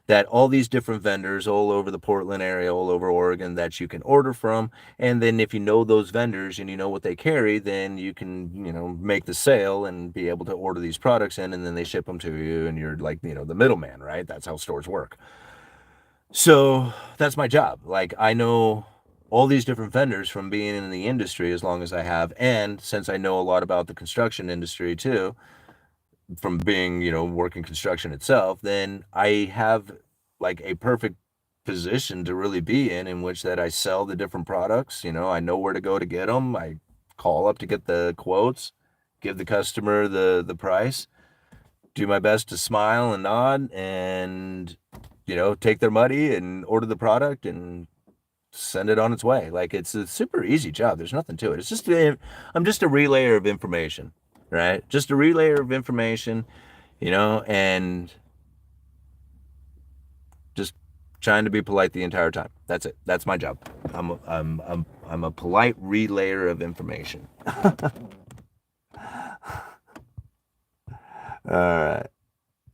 that all these different vendors all over the Portland area, all over Oregon that you can order from. And then if you know those vendors and you know what they carry, then you can, make the sale and be able to order these products in, and then they ship them to you, and you're the middleman, right? That's how stores work. So that's my job. Like I know all these different vendors from being in the industry as long as I have. And since I know a lot about the construction industry too, from being, working construction itself, then I have like a perfect position to really be in which that I sell the different products. I know where to go to get them. I call up to get the quotes, give the customer the price, do my best to smile and nod and, take their money and order the product and send it on its way. Like it's a super easy job. There's nothing to it. It's just I'm just a relayer of information, right? Just a relayer of information, and just trying to be polite the entire time. That's it. That's my job. I'm a polite relayer of information. All right.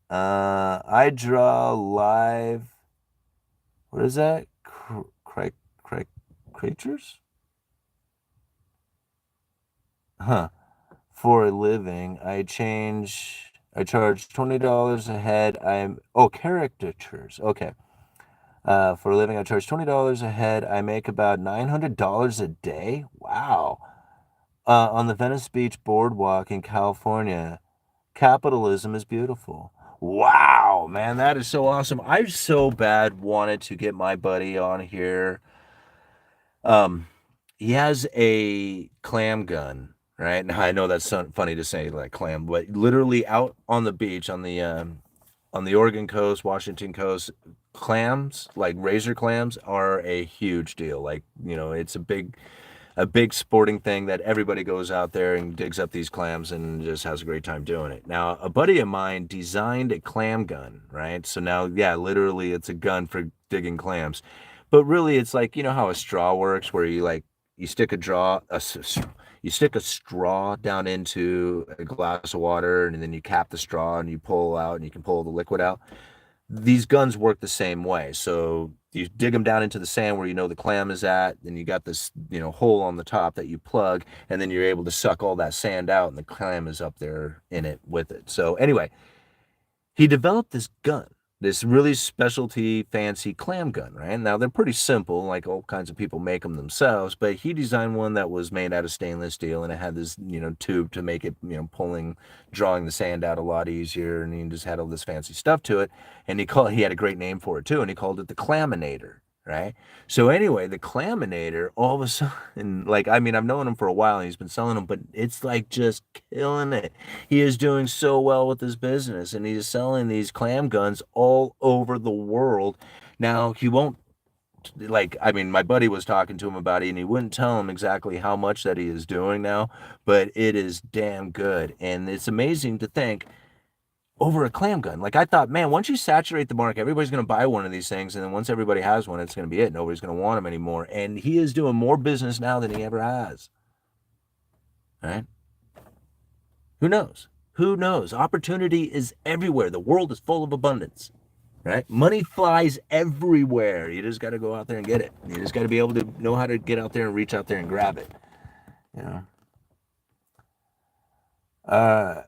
I draw live. What is that? Creatures? Huh. For a living, I charge $20 a head. Caricatures. Okay. For a living, I charge $20 a head. I make about $900 a day. Wow. On the Venice Beach boardwalk in California. Capitalism is beautiful. Wow, man, that is so awesome. I so bad wanted to get my buddy on here. He has a clam gun, right? Now I know that's funny to say like clam, but literally out on the beach on the Oregon coast, Washington coast, clams, like razor clams, are a huge deal. Like, it's a big sporting thing that everybody goes out there and digs up these clams and just has a great time doing it. Now, a buddy of mine designed a clam gun, right? So now, yeah, literally it's a gun for digging clams. But really it's like, how a straw works, where you stick you stick a straw down into a glass of water, and then you cap the straw and you pull out and you can pull the liquid out. These guns work the same way. So you dig them down into the sand where the clam is at, and you got this, hole on the top that you plug, and then you're able to suck all that sand out, and the clam is up there in it with it. So anyway, he developed this gun, this really specialty fancy clam gun, right? Now they're pretty simple, like all kinds of people make them themselves, but he designed one that was made out of stainless steel, and it had this, tube to make it, drawing the sand out a lot easier, and he just had all this fancy stuff to it. And he had a great name for it too, and he called it the Claminator, right? So anyway, the Claminator, all of a sudden, like, I mean, I've known him for a while and he's been selling them, but it's like just killing it. He is doing so well with his business and he's selling these clam guns all over the world. Now, he won't, like, I mean, my buddy was talking to him about it and he wouldn't tell him exactly how much that he is doing now, but it is damn good. And it's amazing to think over a clam gun. Like I thought, man, once you saturate the market, everybody's going to buy one of these things, and then once everybody has one, it's going to be it. Nobody's going to want them anymore. And he is doing more business now than he ever has. Right? Who knows? Who knows? Opportunity is everywhere. The world is full of abundance. Right? Money flies everywhere. You just got to go out there and get it. You just got to be able to know how to get out there and reach out there and grab it. You know.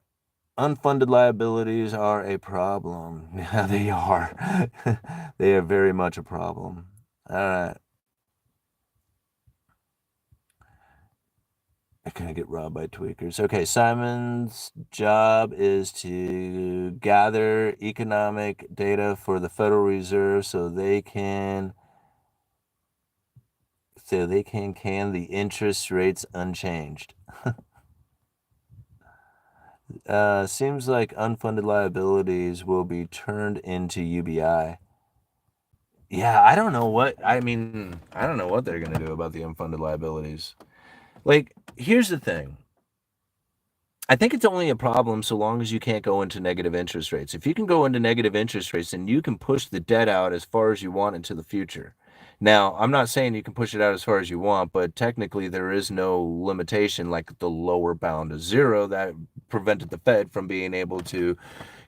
Unfunded liabilities are a problem. Yeah, they are. They are very much a problem. All right. I kind of get robbed by tweakers. Okay, Simon's job is to gather economic data for the Federal Reserve so they can can the interest rates unchanged. Seems like unfunded liabilities will be turned into UBI. Yeah, I don't know what I mean. I don't know what they're going to do about the unfunded liabilities. Like, here's the thing. I think it's only a problem so long as you can't go into negative interest rates. If you can go into negative interest rates, then you can push the debt out as far as you want into the future. Now, I'm not saying you can push it out as far as you want, but technically there is no limitation like the lower bound of zero that prevented the Fed from being able to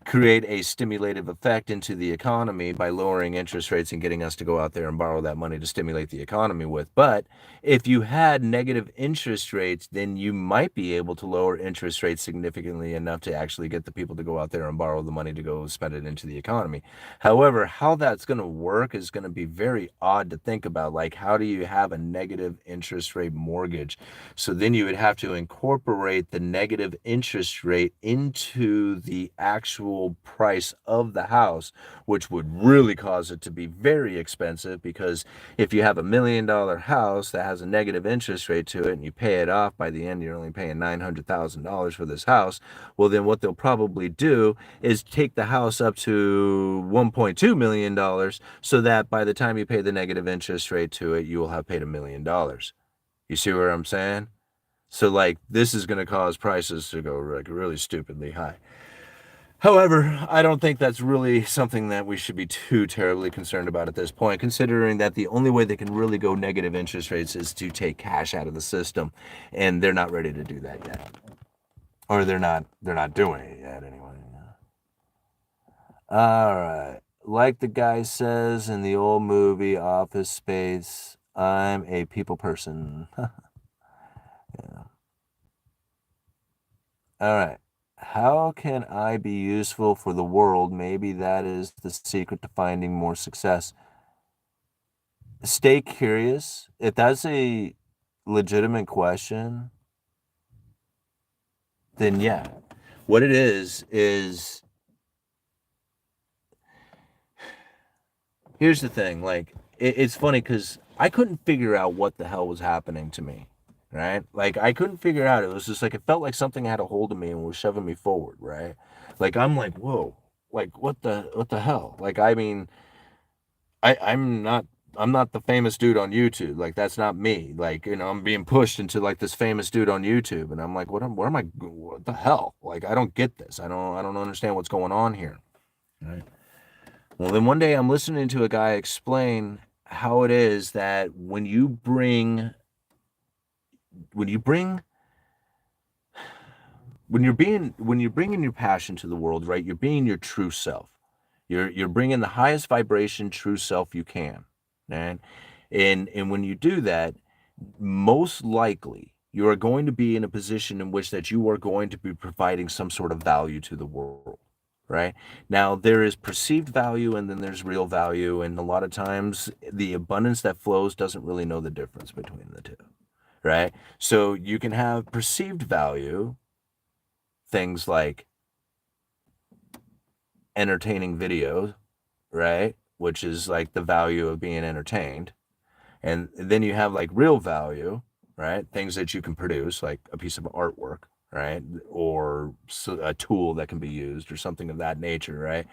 create a stimulative effect into the economy by lowering interest rates and getting us to go out there and borrow that money to stimulate the economy with. But if you had negative interest rates, then you might be able to lower interest rates significantly enough to actually get the people to go out there and borrow the money to go spend it into the economy. However, how that's going to work is going to be very odd to think about. Like, how do you have a negative interest rate mortgage? So then you would have to incorporate the negative interest rate into the actual price of the house, which would really cause it to be very expensive, because if you have $1 million house that has a negative interest rate to it and you pay it off, by the end you're only paying $900,000 for this house. Well, then what they'll probably do is take the house up to $1.2 million so that by the time you pay the negative interest rate to it, you will have paid $1 million. You see what I'm saying? So, like, this is going to cause prices to go like really stupidly high. However, I don't think that's really something that we should be too terribly concerned about at this point, considering that the only way they can really go negative interest rates is to take cash out of the system, and they're not ready to do that yet. Or they're not doing it yet anyway. All right. Like the guy says in the old movie Office Space, I'm a people person. Yeah. All right. How can I be useful for the world? Maybe that is the secret to finding more success. Stay curious. If that's a legitimate question, then yeah. What it is here's the thing. Like, it's funny because I couldn't figure out what the hell was happening to me, right? Like, I couldn't figure out. It was just like it felt like something had a hold of me and was shoving me forward, right? Like, I'm like, whoa, like what the hell? Like, I mean, I'm not the famous dude on YouTube. Like, that's not me. Like, you know, I'm being pushed into like this famous dude on YouTube, and I'm like, what the hell? Like, I don't get this. I don't understand what's going on here. Right. Well, then one day I'm listening to a guy explain how it is that when you bring when you're bringing your passion to the world, right? You're being your true self. You're bringing the highest vibration true self you can, man. And when you do that, most likely you are going to be in a position in which that you are going to be providing some sort of value to the world, right? Now, there is perceived value and then there's real value, and a lot of times the abundance that flows doesn't really know the difference between the two, right? So you can have perceived value, things like entertaining videos, right? which is like the value of being entertained. And then you have like real value, right? Things that you can produce, like a piece of artwork, right? Or a tool that can be used or something of that nature, right?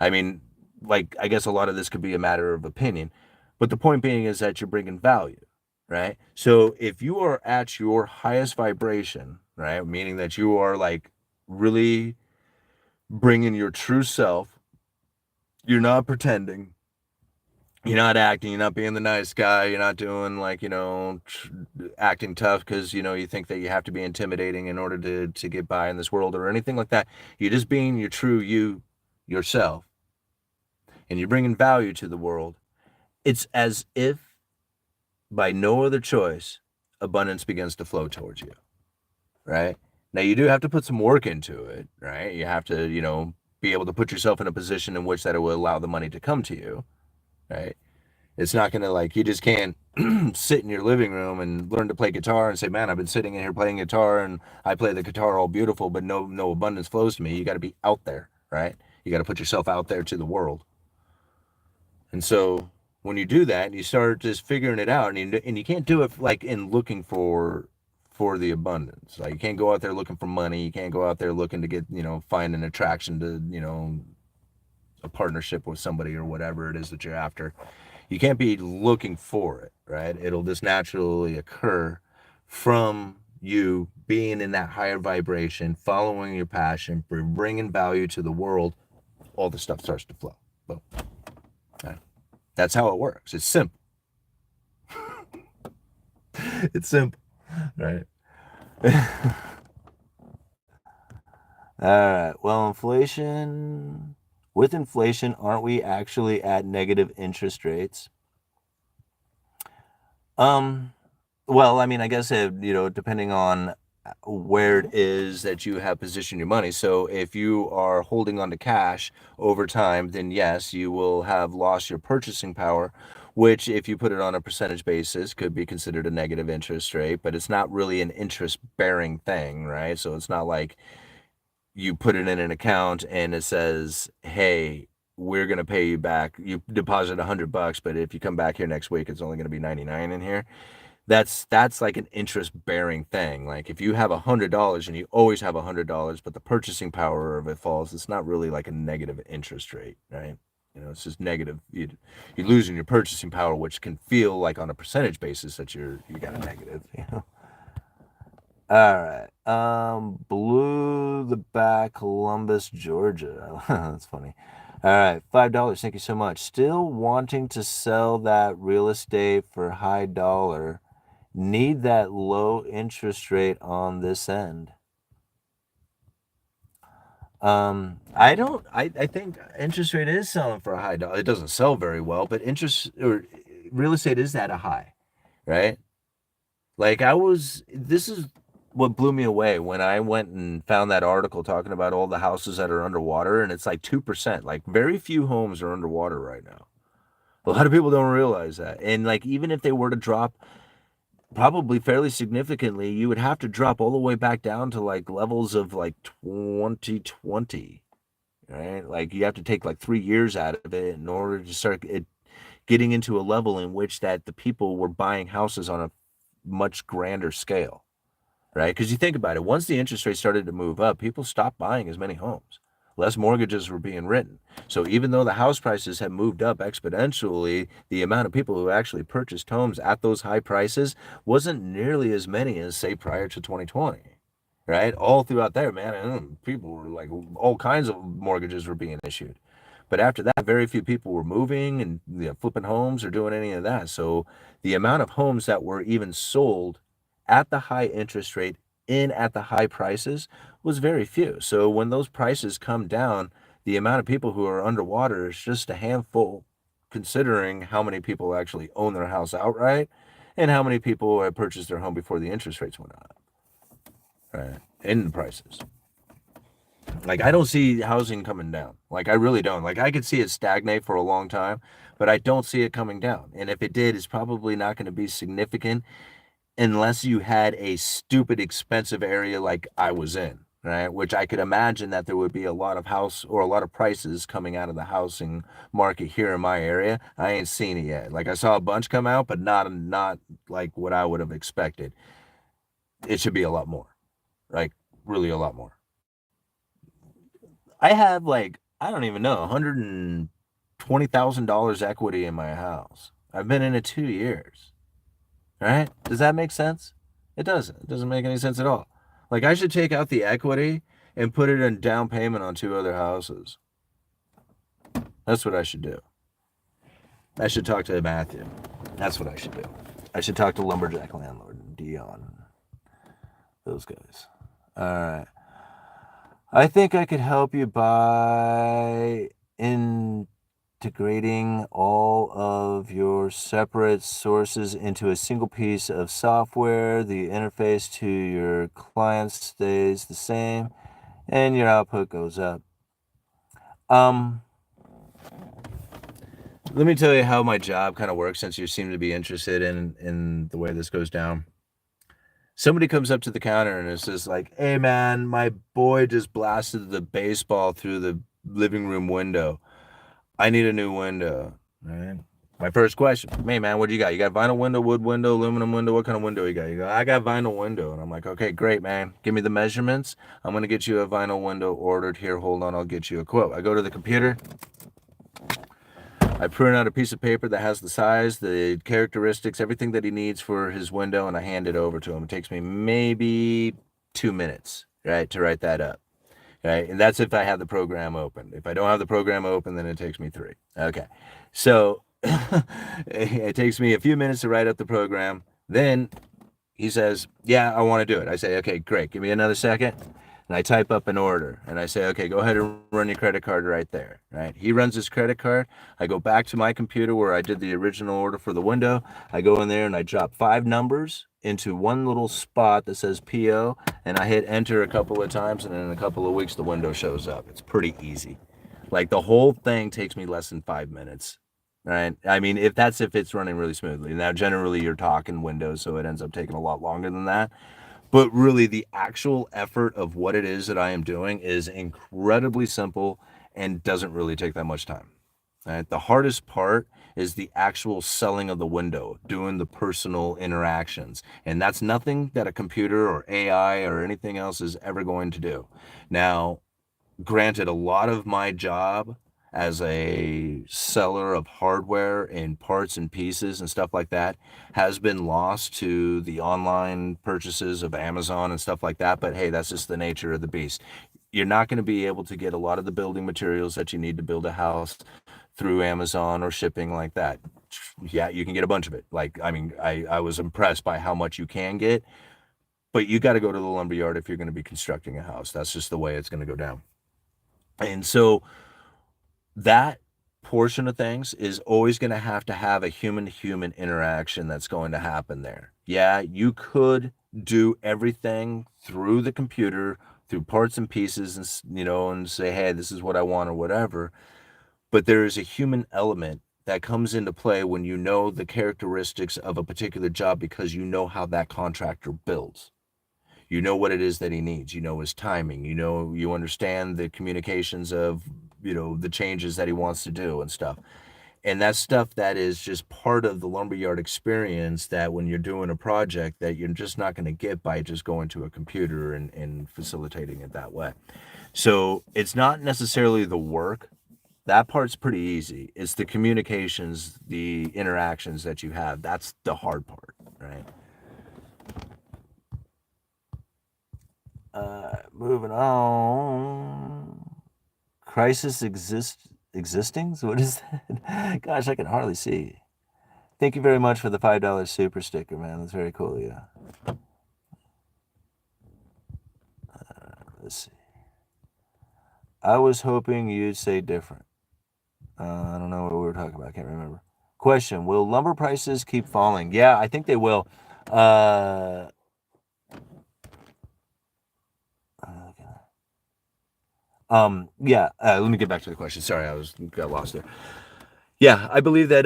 I mean, like, I guess a lot of this could be a matter of opinion, but the point being is that you're bringing value, right? So if you are at your highest vibration, right? Meaning that you are like really bringing your true self, you're not pretending, you're not acting, you're not being the nice guy, you're not doing like, acting tough because, you think that you have to be intimidating in order to get by in this world or anything like that. You're just being your true you, yourself, and you're bringing value to the world. It's as if by no other choice, abundance begins to flow towards you, right? Now, you do have to put some work into it, right? You have to, be able to put yourself in a position in which that it will allow the money to come to you, right? It's not gonna like you just can't sit in your living room and learn to play guitar and say, "Man, I've been sitting in here playing guitar and I play the guitar all beautiful, but no abundance flows to me." You got to be out there, right? You got to put yourself out there to the world. And so when you do that, you start just figuring it out, and you can't do it like in looking for the abundance. Like you can't go out there looking for money. You can't go out there looking to get find an attraction to a partnership with somebody or whatever it is that you're after. You can't be looking for it, right? It'll just naturally occur from you being in that higher vibration, following your passion, bringing value to the world. All the stuff starts to flow. Boom. Right? That's how it works. It's simple. It's simple, right? All right. Well, with inflation, aren't we actually at negative interest rates? Well, I mean, I guess depending on where it is that you have positioned your money. So if you are holding on to cash over time, then yes, you will have lost your purchasing power, which if you put it on a percentage basis could be considered a negative interest rate, but it's not really an interest bearing thing, right? So it's not like you put it in an account and it says, "Hey, we're going to pay you back. You deposit $100, but if you come back here next week, it's only going to be 99 in here." That's like an interest bearing thing. Like if you have $100 and you always have $100, but the purchasing power of it falls, it's not really like a negative interest rate, right? It's just negative. You're losing your purchasing power, which can feel like on a percentage basis that you got a negative. All right. Blue the back, Columbus, Georgia. That's funny. All right, $5. Thank you so much. Still wanting to sell that real estate for high dollar. Need that low interest rate on this end. I don't. I think interest rate is selling for a high dollar. It doesn't sell very well, but interest or real estate is at a high, right? Like this is what blew me away when I went and found that article talking about all the houses that are underwater, and it's like 2%. Like very few homes are underwater right now. A lot of people don't realize that. And like even if they were to drop probably fairly significantly, you would have to drop all the way back down to like levels of like 2020, right? Like you have to take like 3 years out of it in order to start getting into a level in which that the people were buying houses on a much grander scale, right? Because you think about it, once the interest rate started to move up, people stopped buying as many homes. Less mortgages were being written. So even though the house prices have moved up exponentially, the amount of people who actually purchased homes at those high prices wasn't nearly as many as, say, prior to 2020, right? All throughout there, man, people were like, all kinds of mortgages were being issued. But after that, very few people were moving and flipping homes or doing any of that. So the amount of homes that were even sold at the high interest rate at the high prices was very few. So when those prices come down, the amount of people who are underwater is just a handful, considering how many people actually own their house outright and how many people have purchased their home before the interest rates went up, right? In the prices. Like I don't see housing coming down. Like I really don't. Like I could see it stagnate for a long time, but I don't see it coming down. And if it did, it's probably not going to be significant unless you had a stupid expensive area like I was in, right? Which I could imagine that there would be a lot of house or a lot of prices coming out of the housing market here in my area. I ain't seen it yet. Like I saw a bunch come out, but not like what I would have expected. It should be a lot more, like really a lot more. I have like I don't even know $120,000 equity in my house. I've been in it 2 years. Right? Does that make sense? It doesn't. It doesn't make any sense at all. Like I should take out the equity and put it in down payment on 2 other houses. That's what I should do. I should talk to Matthew. That's what I should do. I should talk to Lumberjack Landlord and Dion. Those guys. All right. I think I could help you by integrating all of your separate sources into a single piece of software. The interface to your client stays the same and your output goes up. Let me tell you how my job kind of works, since you seem to be interested in the way this goes down. Somebody comes up to the counter and it's just like, hey man, my boy just blasted the baseball through the living room window. I need a new window, right? My first question, hey man, what do you got? You got vinyl window, wood window, aluminum window? What kind of window you got? You go, I got vinyl window. And I'm like, okay, great, man. Give me the measurements. I'm going to get you a vinyl window ordered here. Hold on, I'll get you a quote. I go to the computer. I print out a piece of paper that has the size, the characteristics, everything that he needs for his window, and I hand it over to him. It takes me maybe 2 minutes, right, to write that up. Right? And that's if I have the program open. If I don't have the program open, then it takes me 3. Okay. So it takes me a few minutes to write up the program. Then he says, yeah, I want to do it. I say, okay, great. Give me another second. And I type up an order and I say, okay, go ahead and run your credit card right there, right? He runs his credit card. I go back to my computer where I did the original order for the window. I go in there and I drop 5 numbers into one little spot that says PO, and I hit enter a couple of times, and in a couple of weeks, the window shows up. It's pretty easy. Like the whole thing takes me less than 5 minutes, right? I mean, if it's running really smoothly. Now, generally you're talking Windows, so it ends up taking a lot longer than that. But really, the actual effort of what it is that I am doing is incredibly simple and doesn't really take that much time. Right? The hardest part is the actual selling of the window, doing the personal interactions. And that's nothing that a computer or AI or anything else is ever going to do. Now, granted, a lot of my job as a seller of hardware and parts and pieces and stuff like that has been lost to the online purchases of Amazon and stuff like that. But hey, that's just the nature of the beast. You're not going to be able to get a lot of the building materials that you need to build a house through Amazon or shipping like that. Yeah, you can get a bunch of it. Like, I mean, I was impressed by how much you can get, but you got to go to the lumberyard if you're going to be constructing a house. That's just the way it's going to go down. And so that portion of things is always going to have a human-to-human interaction that's going to happen there. Yeah, you could do everything through the computer, through parts and pieces, and and say, hey, this is what I want or whatever. But there is a human element that comes into play when you know the characteristics of a particular job, because you know how that contractor builds. You know what it is that he needs. You know his timing. You understand the communications of, the changes that he wants to do and stuff. And that's stuff that is just part of the lumberyard experience, that when you're doing a project that you're just not going to get by just going to a computer and facilitating it that way. So it's not necessarily the work. That part's pretty easy. It's the communications, the interactions that you have. That's the hard part, right? Moving on. Crisis existing? What is that? Gosh, I can hardly see. Thank you very much for the $5 super sticker, man. That's very cool, yeah. Let's see. I was hoping you'd say different. I don't know what we were talking about. I can't remember. Question: will lumber prices keep falling? Yeah, I think they will. Yeah. Let me get back to the question. Sorry, got lost there. Yeah, I believe that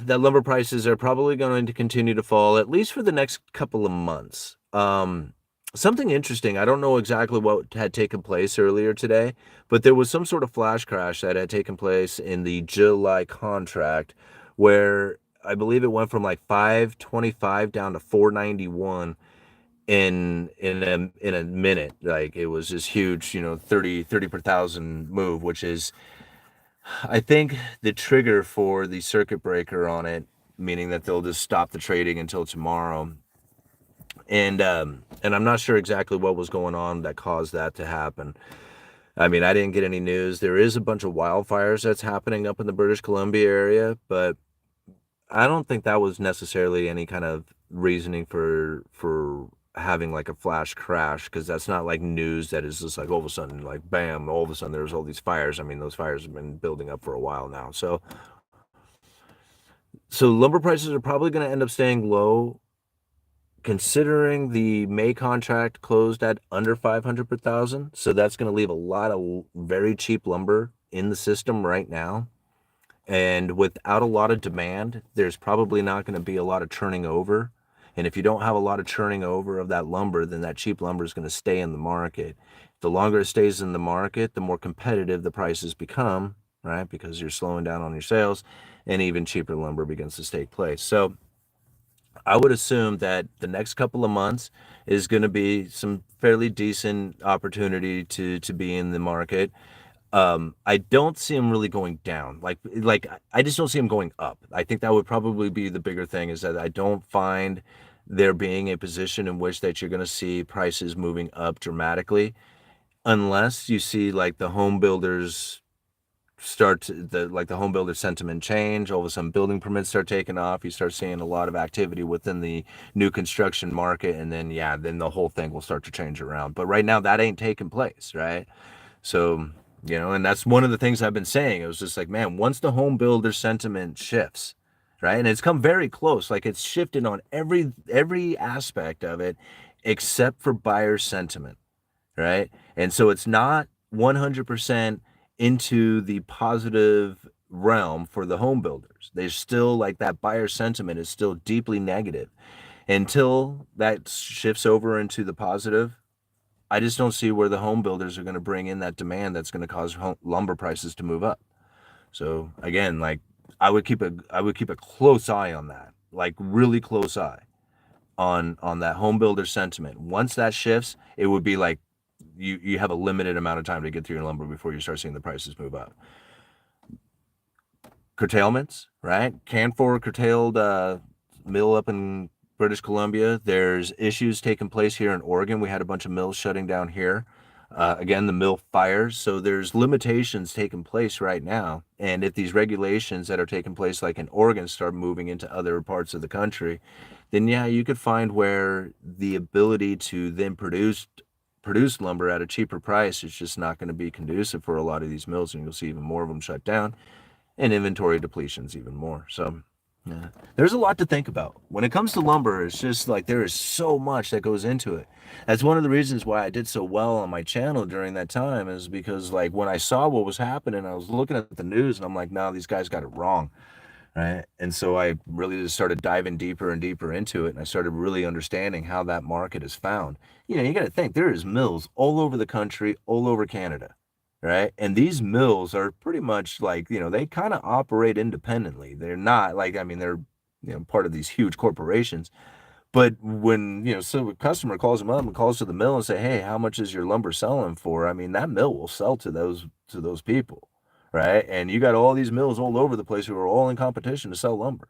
that lumber prices are probably going to continue to fall, at least for the next couple of months. something interesting. I don't know exactly what had taken place earlier today, but there was some sort of flash crash that had taken place in the July contract where I believe it went from like 525 down to 491 in a minute. Like it was this huge, 30 per thousand move, which is I think the trigger for the circuit breaker on it, meaning that they'll just stop the trading until tomorrow. And I'm not sure exactly what was going on that caused that to happen. I mean, I didn't get any news. There is a bunch of wildfires that's happening up in the British Columbia area, but I don't think that was necessarily any kind of reasoning for having like a flash crash, because that's not like news that is just like all of a sudden like bam, all of a sudden there's all these fires. I mean, those fires have been building up for a while now. So lumber prices are probably going to end up staying low, considering the May contract closed at under 500 per thousand. So that's going to leave a lot of very cheap lumber in the system right now. And without a lot of demand, there's probably not going to be a lot of churning over. And if you don't have a lot of churning over of that lumber, then that cheap lumber is going to stay in the market. The longer it stays in the market, the more competitive the prices become, right? Because you're slowing down on your sales, and even cheaper lumber begins to take place. So I would assume that the next couple of months is going to be some fairly decent opportunity to be in the market. I don't see him really going down. Like I just don't see him going up. I think that would probably be the bigger thing, is that I don't find there being a position in which that you're going to see prices moving up dramatically, unless you see like the home builders the home builder sentiment change. All of a sudden building permits start taking off. You start seeing a lot of activity within the new construction market, and then the whole thing will start to change around. But right now that ain't taking place, right? So, and that's one of the things I've been saying. It was just like, man, once the home builder sentiment shifts, right? And it's come very close. Like it's shifted on every aspect of it except for buyer sentiment, right? And so it's not 100% into the positive realm for the home builders. There's still like that buyer sentiment is still deeply negative. Until that shifts over into the positive, I just don't see where the home builders are going to bring in that demand that's going to cause lumber prices to move up. So again, like I would keep a close eye on that, like really close eye on that home builder sentiment. Once that shifts, it would be like you have a limited amount of time to get through your lumber before you start seeing the prices move up. Curtailments, right? Canfor curtailed mill up in British Columbia. There's issues taking place here in Oregon. We had a bunch of mills shutting down here. Again, the mill fires. So there's limitations taking place right now. And if these regulations that are taking place, like in Oregon, start moving into other parts of the country, then yeah, you could find where the ability to then produce lumber at a cheaper price is just not going to be conducive for a lot of these mills, and you'll see even more of them shut down, and inventory depletions even more. So yeah, there's a lot to think about when it comes to lumber. It's just like there is so much that goes into it. That's one of the reasons why I did so well on my channel during that time, is because like when I saw what was happening, I was looking at the news and I'm like, no, these guys got it wrong, right? And so I really just started diving deeper and deeper into it, and I started really understanding how that market is found. You got to think there is mills all over the country, all over Canada, right? And these mills are pretty much like, they kind of operate independently. They're not like, I mean, they're part of these huge corporations. But when, so a customer calls them up and calls to the mill and say, hey, how much is your lumber selling for? I mean, that mill will sell to those people, right? And you got all these mills all over the place who are all in competition to sell lumber,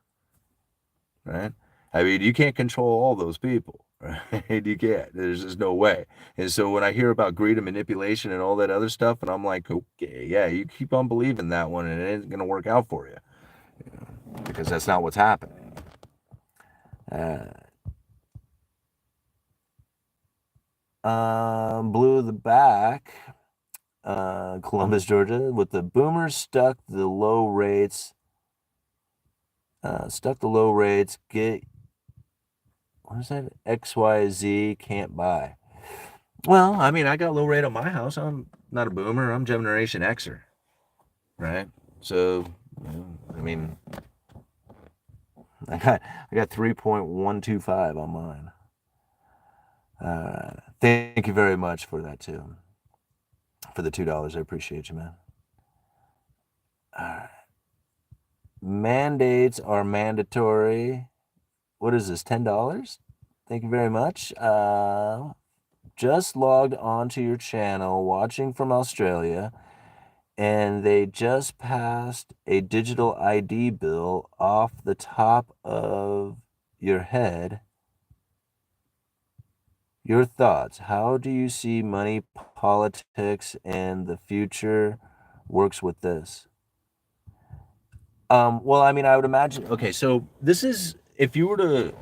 right? I mean, you can't control all those people, right? You can't. There's just no way. And so when I hear about greed and manipulation and all that other stuff, and I'm like, okay, yeah, you keep on believing that one, and it ain't gonna work out for you, because that's not what's happening. Blue the back. Columbus, Georgia, with the boomers stuck the low rates. Get, what is that? XYZ can't buy. Well, I mean, I got low rate on my house. I'm not a boomer. I'm Generation Xer, right? So, I mean, I got 3.125 on mine. Thank you very much for that too. For the $2, I appreciate you, man. All right. Mandates are mandatory. What is this? $10? Thank you very much. Just logged onto your channel, watching from Australia, and they just passed a digital ID bill off the top of your head. Your thoughts. How do you see money, politics, and the future works with this? Well, I mean, I would imagine. Okay, so this is if you were to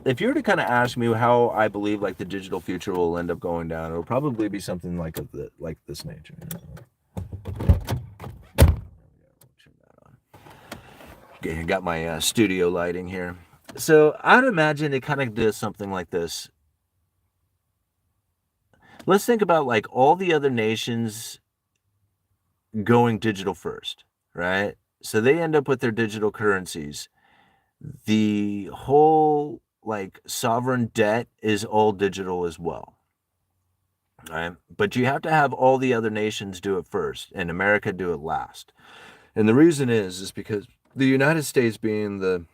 kind of ask me how I believe like the digital future will end up going down, it'll probably be something like this nature. Okay, I got my studio lighting here. So I'd imagine it kind of does something like this. Let's think about like all the other nations going digital first, right? So they end up with their digital currencies. The whole like sovereign debt is all digital as well. Right? But you have to have all the other nations do it first and America do it last. And the reason is because the United States being the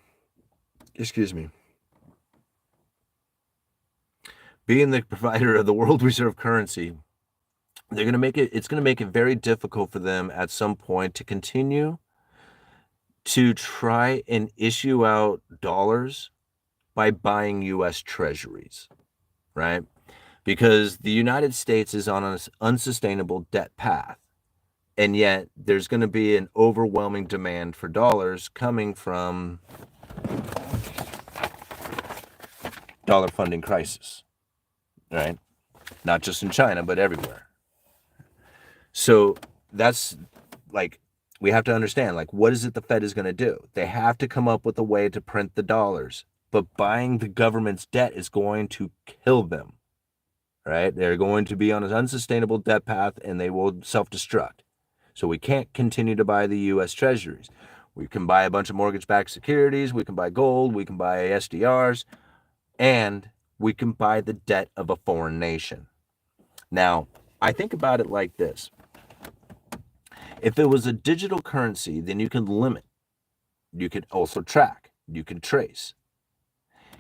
being the provider of the world reserve currency, it's going to make it very difficult for them at some point to continue to try and issue out dollars by buying US treasuries, right? Because the United States is on an unsustainable debt path. And yet there's going to be an overwhelming demand for dollars coming from dollar funding crisis, right? Not just in China, but everywhere. So that's like, we have to understand, like, what is it the Fed is going to do? They have to come up with a way to print the dollars, but buying the government's debt is going to kill them, right? They're going to be on an unsustainable debt path and they will self-destruct. So we can't continue to buy the U.S. treasuries. We can buy a bunch of mortgage-backed securities, we can buy gold, we can buy SDRs, and we can buy the debt of a foreign nation. Now, I think about it like this. If it was a digital currency, then you can limit. You can also track. You can trace.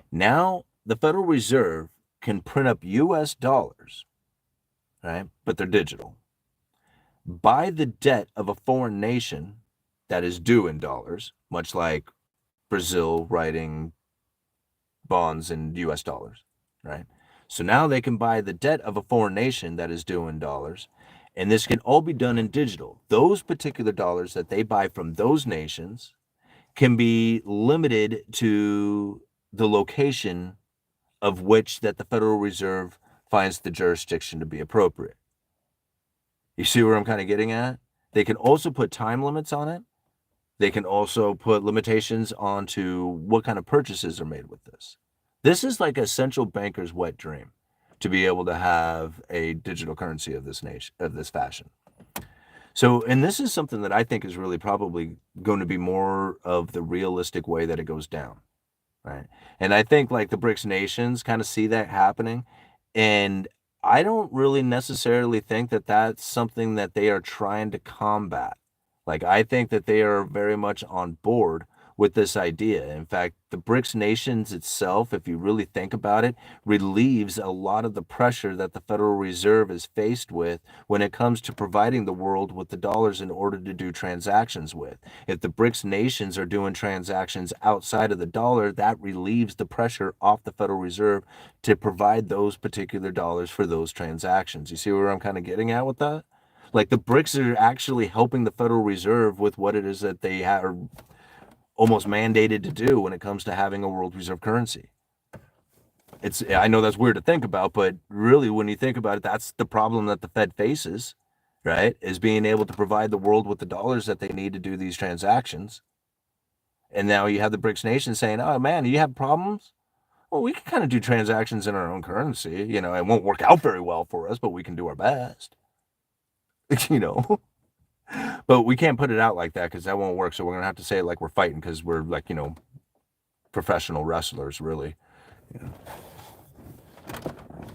Now, the Federal Reserve can print up U.S. dollars, right? But they're digital. Buy the debt of a foreign nation that is due in dollars, much like Brazil writing bonds in US dollars, right? So now they can buy the debt of a foreign nation that is due in dollars, and this can all be done in digital. Those particular dollars that they buy from those nations can be limited to the location of which that the Federal Reserve finds the jurisdiction to be appropriate. You see where I'm kind of getting at? They can also put time limits on it. They can also put limitations onto what kind of purchases are made with this. This is like a central banker's wet dream, to be able to have a digital currency of this fashion. So, and this is something that I think is really probably going to be more of the realistic way that it goes down, right? And I think like the BRICS nations kind of see that happening, and I don't really necessarily think that that's something that they are trying to combat. Like, I think that they are very much on board with this idea. In fact, the BRICS nations itself, if you really think about it, relieves a lot of the pressure that the Federal Reserve is faced with when it comes to providing the world with the dollars in order to do transactions with. If the BRICS nations are doing transactions outside of the dollar, that relieves the pressure off the Federal Reserve to provide those particular dollars for those transactions. You see where I'm kind of getting at with that? Like the BRICS are actually helping the Federal Reserve with what it is that they are almost mandated to do when it comes to having a world reserve currency. I know that's weird to think about, but really when you think about it, that's the problem that the Fed faces, right? Is being able to provide the world with the dollars that they need to do these transactions. And now you have the BRICS nations saying, oh man, you have problems? Well, we can kind of do transactions in our own currency. You know, it won't work out very well for us, but we can do our best. You know? But we can't put it out like that because that won't work. So we're going to have to say it like we're fighting because we're like, you know, professional wrestlers, really. Yeah.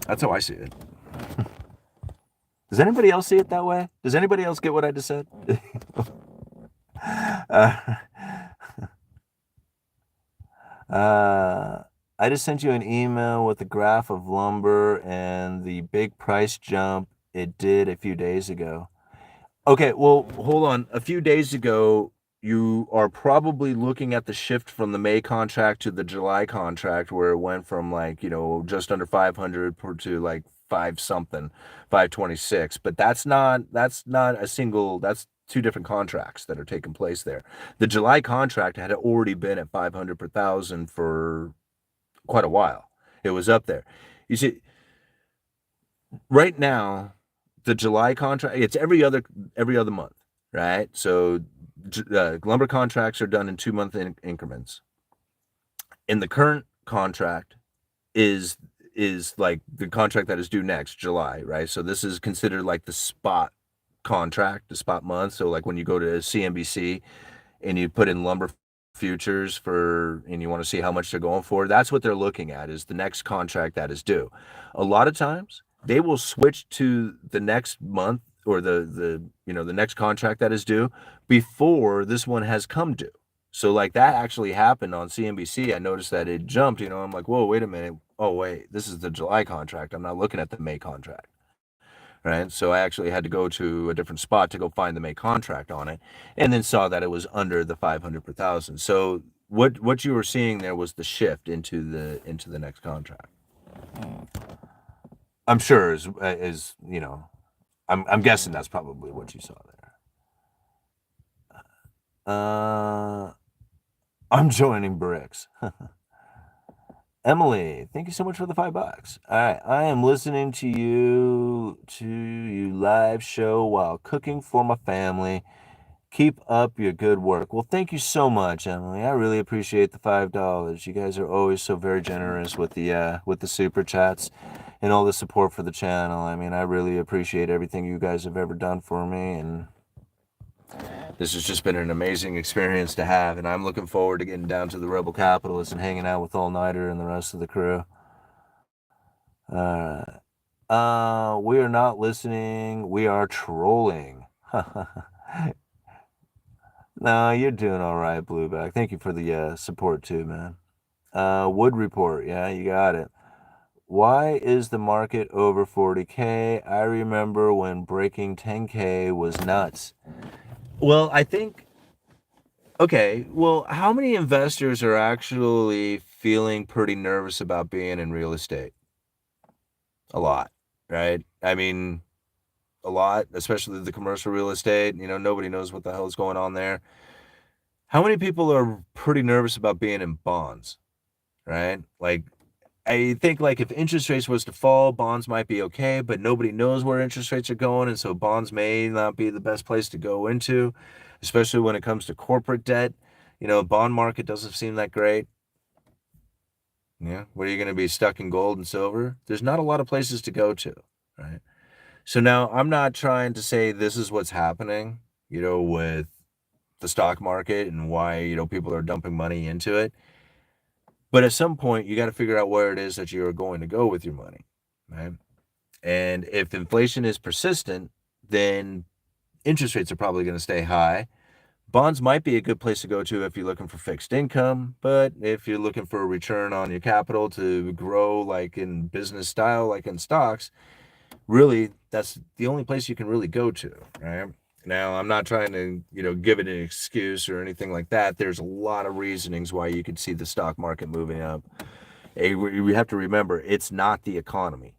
That's how I see it. Does anybody else see it that way? Does anybody else get what I just said? uh, I just sent you an email with a graph of lumber and the big price jump it did a few days ago. Okay, well, hold on. A few days ago, you are probably looking at the shift from the May contract to the July contract, where it went from like, just under 500 to like five something, 526. But that's not a single, that's two different contracts that are taking place there. The July contract had already been at 500 per thousand for quite a while. It was up there. You see, right now, the July contract, it's every other month, right? So lumber contracts are done in 2-month increments. And the current contract is like the contract that is due next July, right? So this is considered like the spot contract, the spot month. So like when you go to CNBC and you put in lumber futures and you want to see how much they're going for, that's what they're looking at, is the next contract that is due. A lot of times they will switch to the next month or the next contract that is due before this one has come due. So like that actually happened on CNBC. I noticed that it jumped, I'm like, whoa, wait a minute. Oh, wait, this is the July contract. I'm not looking at the May contract. Right. So I actually had to go to a different spot to go find the May contract on it, and then saw that it was under the 500 per thousand. So what you were seeing there was the shift into the next contract. I'm sure I'm guessing that's probably what you saw there. I'm joining BRICS. Emily, thank you so much for the $5. All right, I am listening to you live show while cooking for my family. Keep up your good work. Well, thank you so much, Emily. I really appreciate the $5. You guys are always so very generous with the super chats and all the support for the channel. I mean, I really appreciate everything you guys have ever done for me, and this has just been an amazing experience to have, and I'm looking forward to getting down to the Rebel Capitalist and hanging out with All Nighter and the rest of the crew. We are not listening. We are trolling. No, you're doing all right, Blueback. Thank you for the support too, man. Wood Report. Yeah, you got it. Why is the market over 40K? I remember when breaking 10K was nuts. Well, I think, okay, well, how many investors are actually feeling pretty nervous about being in real estate? A lot, right? I mean, a lot, especially the commercial real estate. Nobody knows what the hell is going on there. How many people are pretty nervous about being in bonds, right? Like, I think like if interest rates was to fall, bonds might be okay, but nobody knows where interest rates are going, and so bonds may not be the best place to go into, especially when it comes to corporate debt. Bond market doesn't seem that great. Yeah, what are you going to be stuck in gold and silver? There's not a lot of places to go to, right? So now I'm not trying to say this is what's happening, with the stock market and why, people are dumping money into it. But at some point, you got to figure out where it is that you're going to go with your money, right? And if inflation is persistent, then interest rates are probably going to stay high. Bonds might be a good place to go to if you're looking for fixed income, but if you're looking for a return on your capital to grow like in business style, like in stocks, really, that's the only place you can really go to, right? Now, I'm not trying to, give it an excuse or anything like that. There's a lot of reasonings why you could see the stock market moving up. We have to remember, it's not the economy.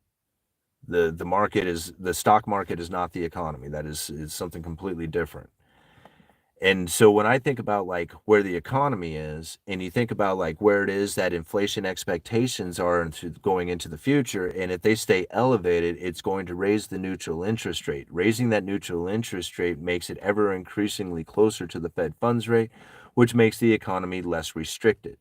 The stock market is not the economy. That is something completely different. And so when I think about like where the economy is, and you think about like where it is that inflation expectations are going into the future, and if they stay elevated, it's going to raise the neutral interest rate. Raising that neutral interest rate makes it ever increasingly closer to the Fed funds rate, which makes the economy less restricted.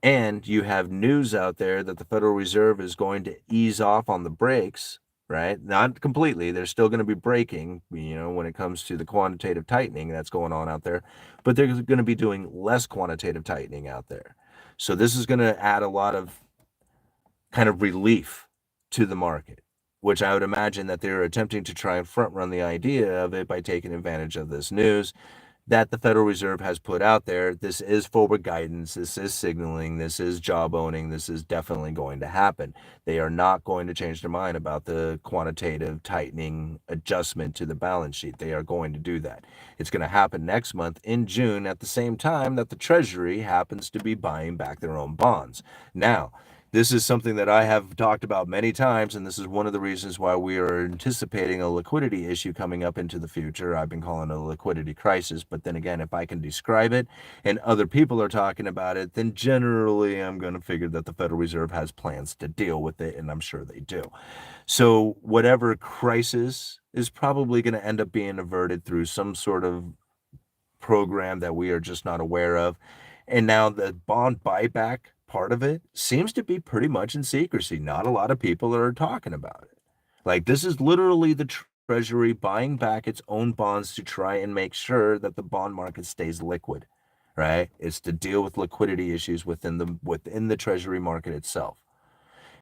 And you have news out there that the Federal Reserve is going to ease off on the brakes, right? Not completely. They're still going to be braking, when it comes to the quantitative tightening that's going on out there, but they're going to be doing less quantitative tightening out there. So this is going to add a lot of kind of relief to the market, which I would imagine that they're attempting to try and front run the idea of it by taking advantage of this news that the Federal Reserve has put out there. This is forward guidance. This is signaling. This is job owning. This is definitely going to happen. They are not going to change their mind about the quantitative tightening adjustment to the balance sheet. They are going to do that. It's going to happen next month in June at the same time that the Treasury happens to be buying back their own bonds. Now, this is something that I have talked about many times, and this is one of the reasons why we are anticipating a liquidity issue coming up into the future. I've been calling it a liquidity crisis, but then again, if I can describe it and other people are talking about it, then generally I'm going to figure that the Federal Reserve has plans to deal with it, and I'm sure they do. So whatever crisis is probably going to end up being averted through some sort of program that we are just not aware of. And now the bond buyback part of it seems to be pretty much in secrecy. Not a lot of people are talking about it. Like, this is literally the Treasury buying back its own bonds to try and make sure that the bond market stays liquid, right? It's to deal with liquidity issues within the Treasury market itself.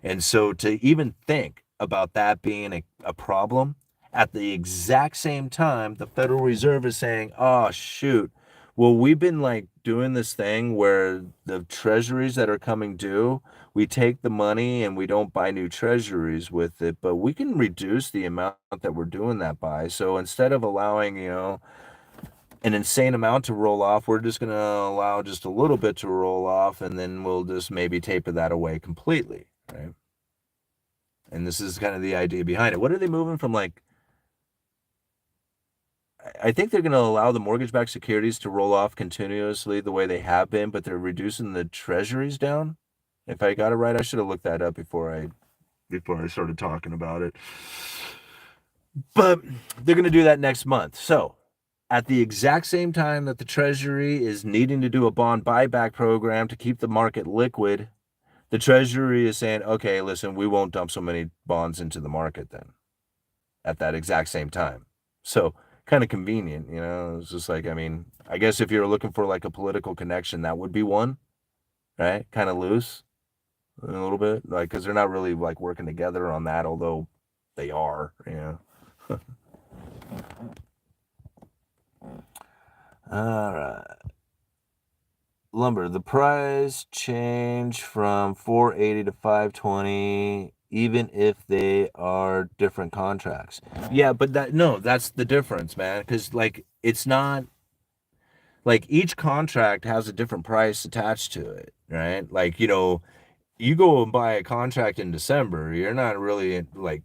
And so to even think about that being a problem at the exact same time, the Federal Reserve is saying, oh, shoot, well, we've been like doing this thing where the treasuries that are coming due, we take the money and we don't buy new treasuries with it, but we can reduce the amount that we're doing that by. So instead of allowing, an insane amount to roll off, we're just going to allow just a little bit to roll off, and then we'll just maybe taper that away completely, right? And this is kind of the idea behind it. What are they moving from? Like, I think they're going to allow the mortgage-backed securities to roll off continuously the way they have been, but they're reducing the treasuries down. If I got it right, I should have looked that up before I started talking about it. But they're going to do that next month. So at the exact same time that the Treasury is needing to do a bond buyback program to keep the market liquid, the Treasury is saying, okay, listen, we won't dump so many bonds into the market then at that exact same time. So kind of convenient, it's just like, I guess if you're looking for like a political connection, that would be one, right? Kind of loose a little bit, like, because they're not really like working together on that, although they are, All right. Lumber, the price change from 480 to 520, even if they are different contracts. Yeah, but that's the difference, man. Because like, it's not like each contract has a different price attached to it, right? Like, you go and buy a contract in December, you're not really like,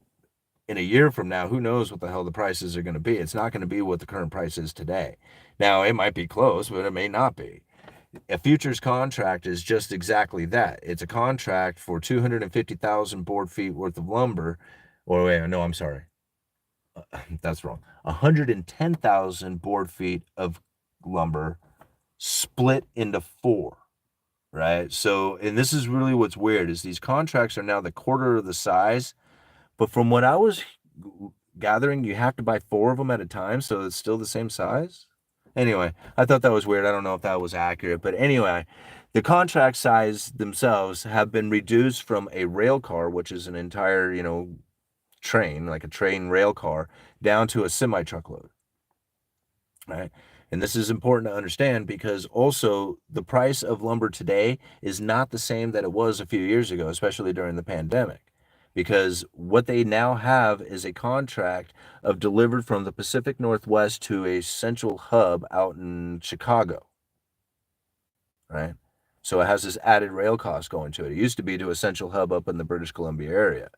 in a year from now, who knows what the hell the prices are going to be? It's not going to be what the current price is today. Now, it might be close, but it may not be. A futures contract is just exactly that. It's a contract for 250,000 board feet worth of lumber. Or wait, no, I'm sorry. That's wrong. 110,000 board feet of lumber split into four, right? So, and this is really what's weird is these contracts are now the quarter of the size, but from what I was gathering, you have to buy four of them at a time, so it's still the same size. Anyway, I thought that was weird. I don't know if that was accurate, but anyway, the contract size themselves have been reduced from a rail car, which is an entire, train, like a train rail car, down to a semi-truckload, right? And this is important to understand because also the price of lumber today is not the same that it was a few years ago, especially during the pandemic. Because what they now have is a contract of delivered from the Pacific Northwest to a central hub out in Chicago, right? So it has this added rail cost going to it. It used to be to a central hub up in the British Columbia area.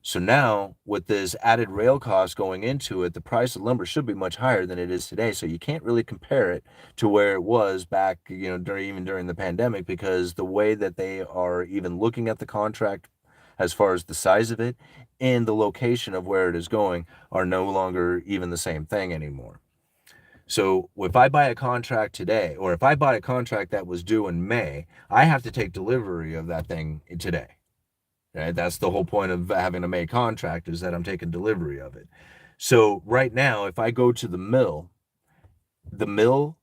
So now, with this added rail cost going into it, the price of lumber should be much higher than it is today. So you can't really compare it to where it was back, during the pandemic, because the way that they are even looking at the contract as far as the size of it and the location of where it is going are no longer even the same thing anymore. So if I buy a contract today, or if I bought a contract that was due in May, I have to take delivery of that thing today. Right? That's the whole point of having a May contract, is that I'm taking delivery of it. So right now, if I go to the mill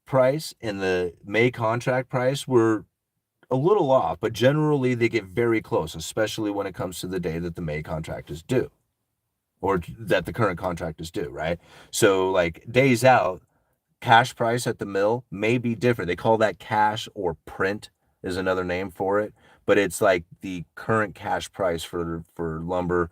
price and the May contract price were a little off, but generally they get very close, especially when it comes to the day that the May contract is due or that the current contract is due, right? So, like days out, cash price at the mill may be different. They call that cash or print is another name for it, but it's like the current cash price for lumber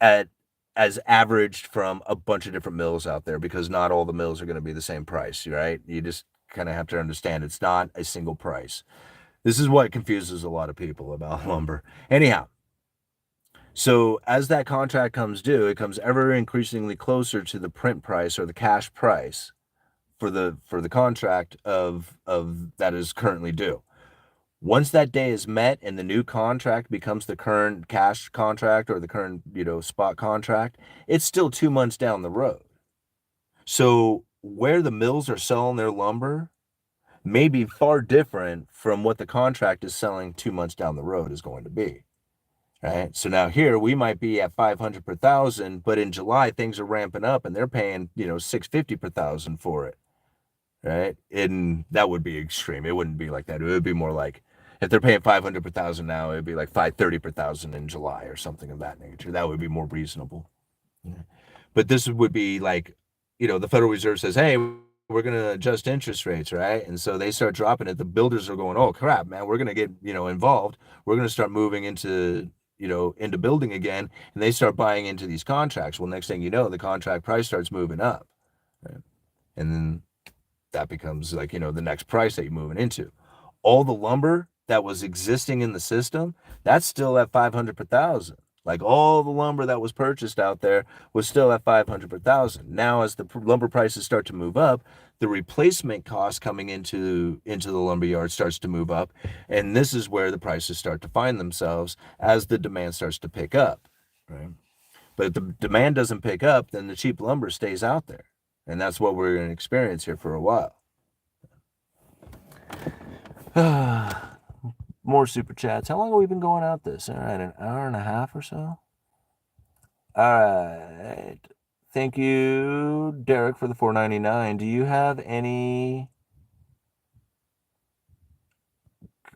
at as averaged from a bunch of different mills out there, because not all the mills are going to be the same price, right? You just kind of have to understand it's not a single price. This is what confuses a lot of people about lumber. Anyhow, so as that contract comes due, it comes ever increasingly closer to the print price or the cash price for the contract of that is currently due. Once that day is met and the new contract becomes the current cash contract or the current, spot contract, it's still 2 months down the road. So where the mills are selling their lumber may be far different from what the contract is selling 2 months down the road is going to be. Right. So now here we might be at 500 per thousand, but in July things are ramping up and they're paying, 650 per thousand for it. Right. And that would be extreme. It wouldn't be like that. It would be more like if they're paying 500 per thousand now, it'd be like 530 per thousand in July or something of that nature. That would be more reasonable. Yeah. But this would be like, the Federal Reserve says, hey, we're going to adjust interest rates, right? And so they start dropping it. The builders are going, oh, crap, man, we're going to get, involved. We're going to start moving into building again. And they start buying into these contracts. Well, next thing you know, the contract price starts moving up. Right? And then that becomes like, the next price that you're moving into. All the lumber that was existing in the system, that's still at 500 per thousand. Like all the lumber that was purchased out there was still at 500 per thousand. Now, as the lumber prices start to move up, the replacement cost coming into the lumber yard starts to move up, and this is where the prices start to find themselves as the demand starts to pick up, right? But if the demand doesn't pick up, then the cheap lumber stays out there, and that's what we're going to experience here for a while. More super chats. How long have we been going out this? All right, an hour and a half or so. All right. Thank you, Derek, for the $4.99. Do you have any?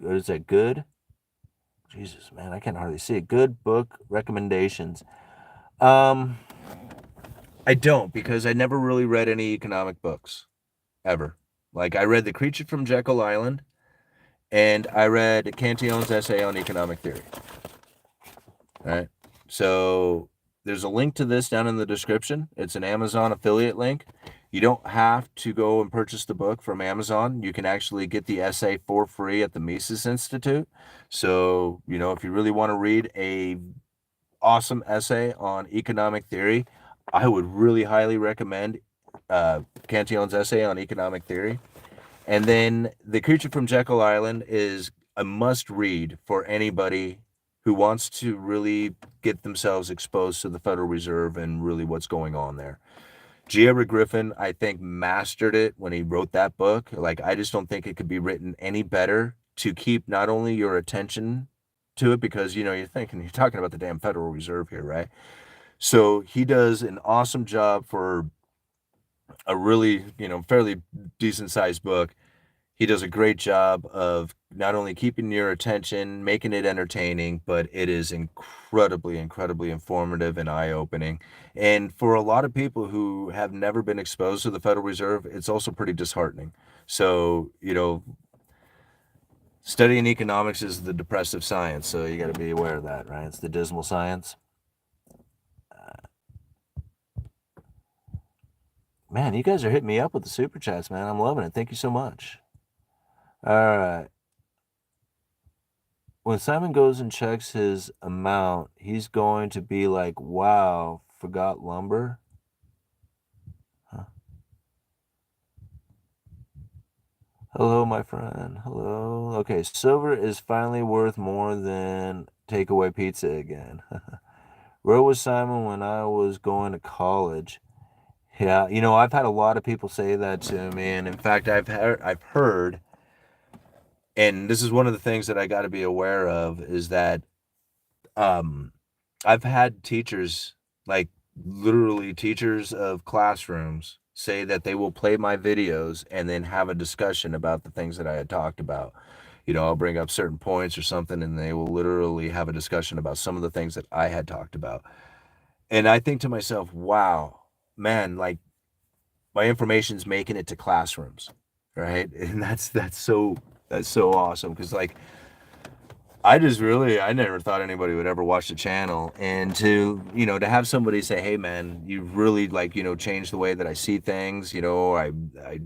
Is that good? Jesus, man, I can hardly see it. Good book recommendations. I don't, because I never really read any economic books ever. Like I read The Creature from Jekyll Island, and I read Cantillon's essay on economic theory. All right. So there's a link to this down in the description. It's an Amazon affiliate link. You don't have to go and purchase the book from Amazon. You can actually get the essay for free at the Mises Institute. So, if you really want to read a awesome essay on economic theory, I would really highly recommend Cantillon's essay on economic theory. And then The Creature from Jekyll Island is a must read for anybody who wants to really get themselves exposed to the Federal Reserve and really what's going on there. G. Edward Griffin, I think, mastered it when he wrote that book. Like, I just don't think it could be written any better to keep not only your attention to it, because, you're talking about the damn Federal Reserve here, right? So he does an awesome job for a really, fairly decent sized book. He does a great job of not only keeping your attention, making it entertaining, but it is incredibly, incredibly informative and eye-opening. And for a lot of people who have never been exposed to the Federal Reserve, it's also pretty disheartening. So, studying economics is the depressive science, so you got to be aware of that, right? It's the dismal science. Man, you guys are hitting me up with the super chats, man. I'm loving it. Thank you so much. All right. When Simon goes and checks his amount, he's going to be like, wow, forgot lumber? Huh. Hello, my friend. Hello. Okay, silver is finally worth more than takeaway pizza again. Where was Simon when I was going to college? Yeah, I've had a lot of people say that to me, and in fact, I've heard, and this is one of the things that I got to be aware of, is that I've had teachers, like literally teachers of classrooms, say that they will play my videos and then have a discussion about the things that I had talked about. I'll bring up certain points or something, and they will literally have a discussion about some of the things that I had talked about. And I think to myself, wow, man, like my information's making it to classrooms, right? And that's so awesome because like I never thought anybody would ever watch the channel. And to have somebody say, hey man, you've really changed the way that I see things. I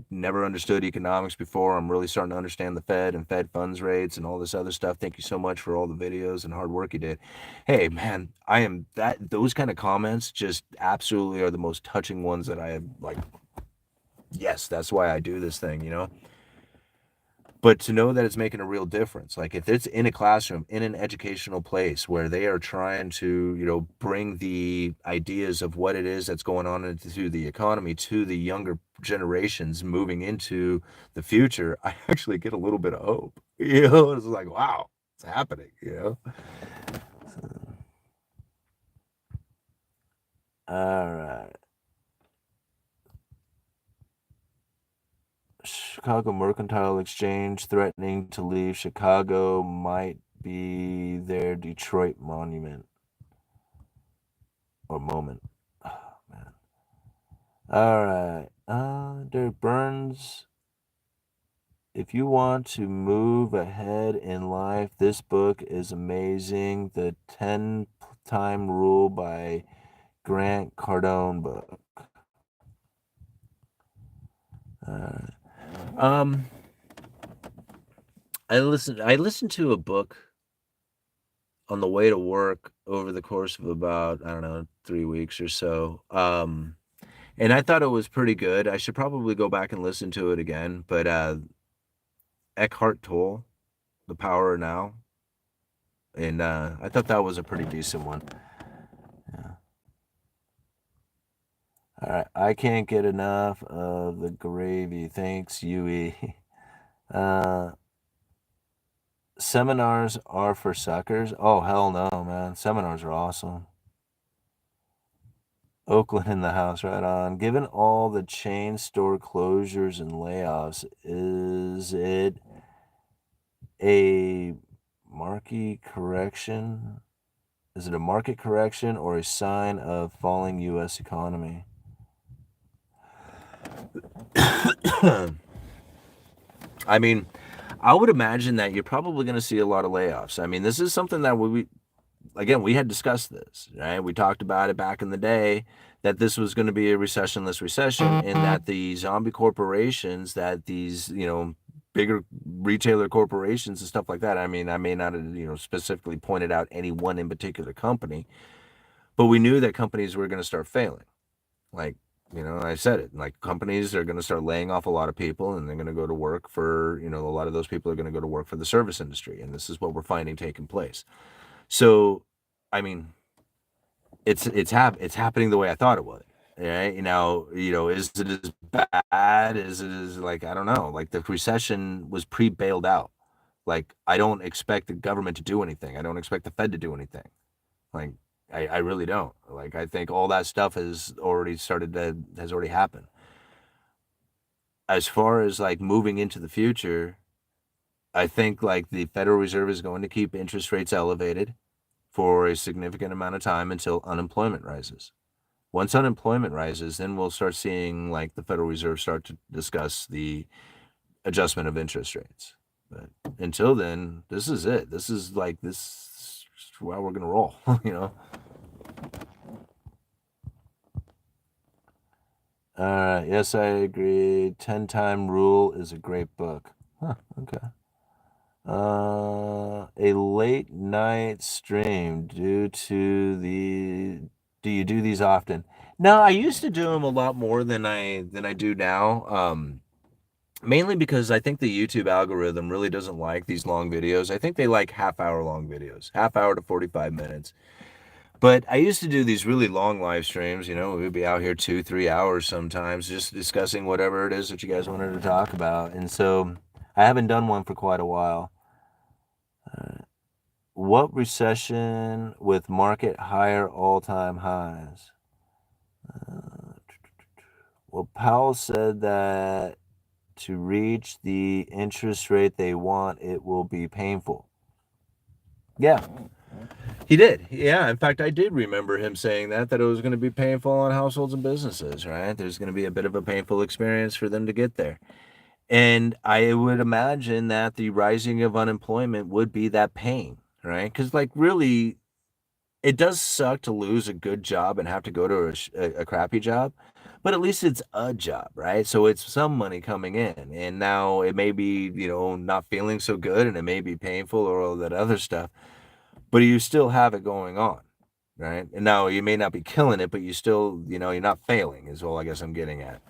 never understood economics before. I'm really starting to understand the Fed and Fed funds rates and all this other stuff. Thank you so much for all the videos and hard work you did. Hey man, those kind of comments just absolutely are the most touching ones that I have, like, yes, that's why I do this thing. But to know that it's making a real difference, like if it's in a classroom, in an educational place where they are trying to, bring the ideas of what it is that's going on into the economy to the younger generations moving into the future, I actually get a little bit of hope. It's like, wow, it's happening. All right. Chicago Mercantile Exchange threatening to leave Chicago might be their Detroit monument or moment. Oh, man. All right. Derek Burns. If you want to move ahead in life, this book is amazing. The 10-Time Rule by Grant Cardone book. Um, I listened to a book on the way to work over the course of about, I don't know, 3 weeks or so. And I thought it was pretty good. I should probably go back and listen to it again, but Eckhart Tolle, The Power of Now, and I thought that was a pretty decent one. Yeah. All right, I can't get enough of the gravy. Thanks, Yui. Uh, seminars are for suckers? Oh, hell no, man. Seminars are awesome. Oakland in the house, right on. Given all the chain store closures and layoffs, is it a market correction? Is it a market correction or a sign of falling U.S. economy? I mean, I would imagine that you're probably going to see a lot of layoffs. I mean, this is something that we had discussed this, right? We talked about it back in the day that this was going to be a recessionless recession and that the zombie corporations, that these, bigger retailer corporations and stuff like that. I mean, I may not have, specifically pointed out any one in particular company, but we knew that companies were going to start failing. Like, I said it, like companies are going to start laying off a lot of people and they're going to go to work for, a lot of those people are going to go to work for the service industry. And this is what we're finding taking place. So, I mean, it's happening the way I thought it would. Right? Is it as bad as it is? Like, I don't know. Like the recession was pre-bailed out. Like, I don't expect the government to do anything. I don't expect the Fed to do anything. Like, I really don't. Like, I think all that stuff has already happened. As far as like moving into the future, I think like the Federal Reserve is going to keep interest rates elevated for a significant amount of time until unemployment rises. Once unemployment rises, then we'll start seeing like the Federal Reserve start to discuss the adjustment of interest rates. But until then, this is it. This is how we're gonna roll, Yes, I agree. 10-Time Rule is a great book. Huh, okay. A late night stream do you do these often? No, I used to do them a lot more than I do now. Mainly because I think the YouTube algorithm really doesn't like these long videos. I think they like half-hour long videos, half hour to 45 minutes. But I used to do these really long live streams. We'd be out here 2-3 hours sometimes just discussing whatever it is that you guys wanted to talk about. And so I haven't done one for quite a while. What recession with market higher all-time highs? Well, Powell said that to reach the interest rate they want, it will be painful. Yeah, he did. Yeah, in fact, I did remember him saying that it was going to be painful on households and businesses, right? There's going to be a bit of a painful experience for them to get there. And I would imagine that the rising of unemployment would be that pain, right? Because, like, really, it does suck to lose a good job and have to go to a crappy job, but at least it's a job, right? So it's some money coming in. And now it may be, not feeling so good and it may be painful or all that other stuff, but you still have it going on, right? And now you may not be killing it, but you still, you're not failing, is all I guess I'm getting at.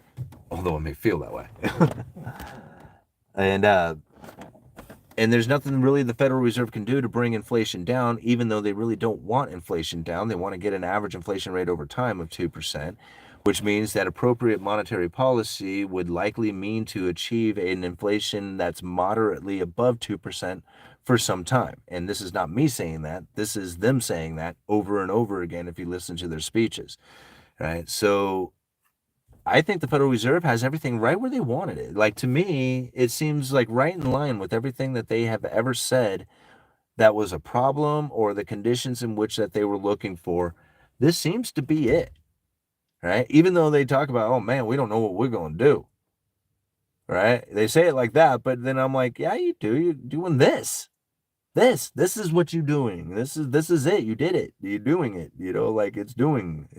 Although it may feel that way. And there's nothing really the Federal Reserve can do to bring inflation down, even though they really don't want inflation down. They want to get an average inflation rate over time of 2%, which means that appropriate monetary policy would likely mean to achieve an inflation that's moderately above 2% for some time. And this is not me saying that. This is them saying that over and over again if you listen to their speeches, right? So I think the Federal Reserve has everything right where they wanted it. Like, to me, it seems like right in line with everything that they have ever said that was a problem or the conditions in which that they were looking for. This seems to be it, right? Even though they talk about, oh man, we don't know what we're going to do, right? They say it like that, but then I'm like, yeah, you do. You're doing this. This is what you're doing. This is it. You did it. You're doing it. Like it's done,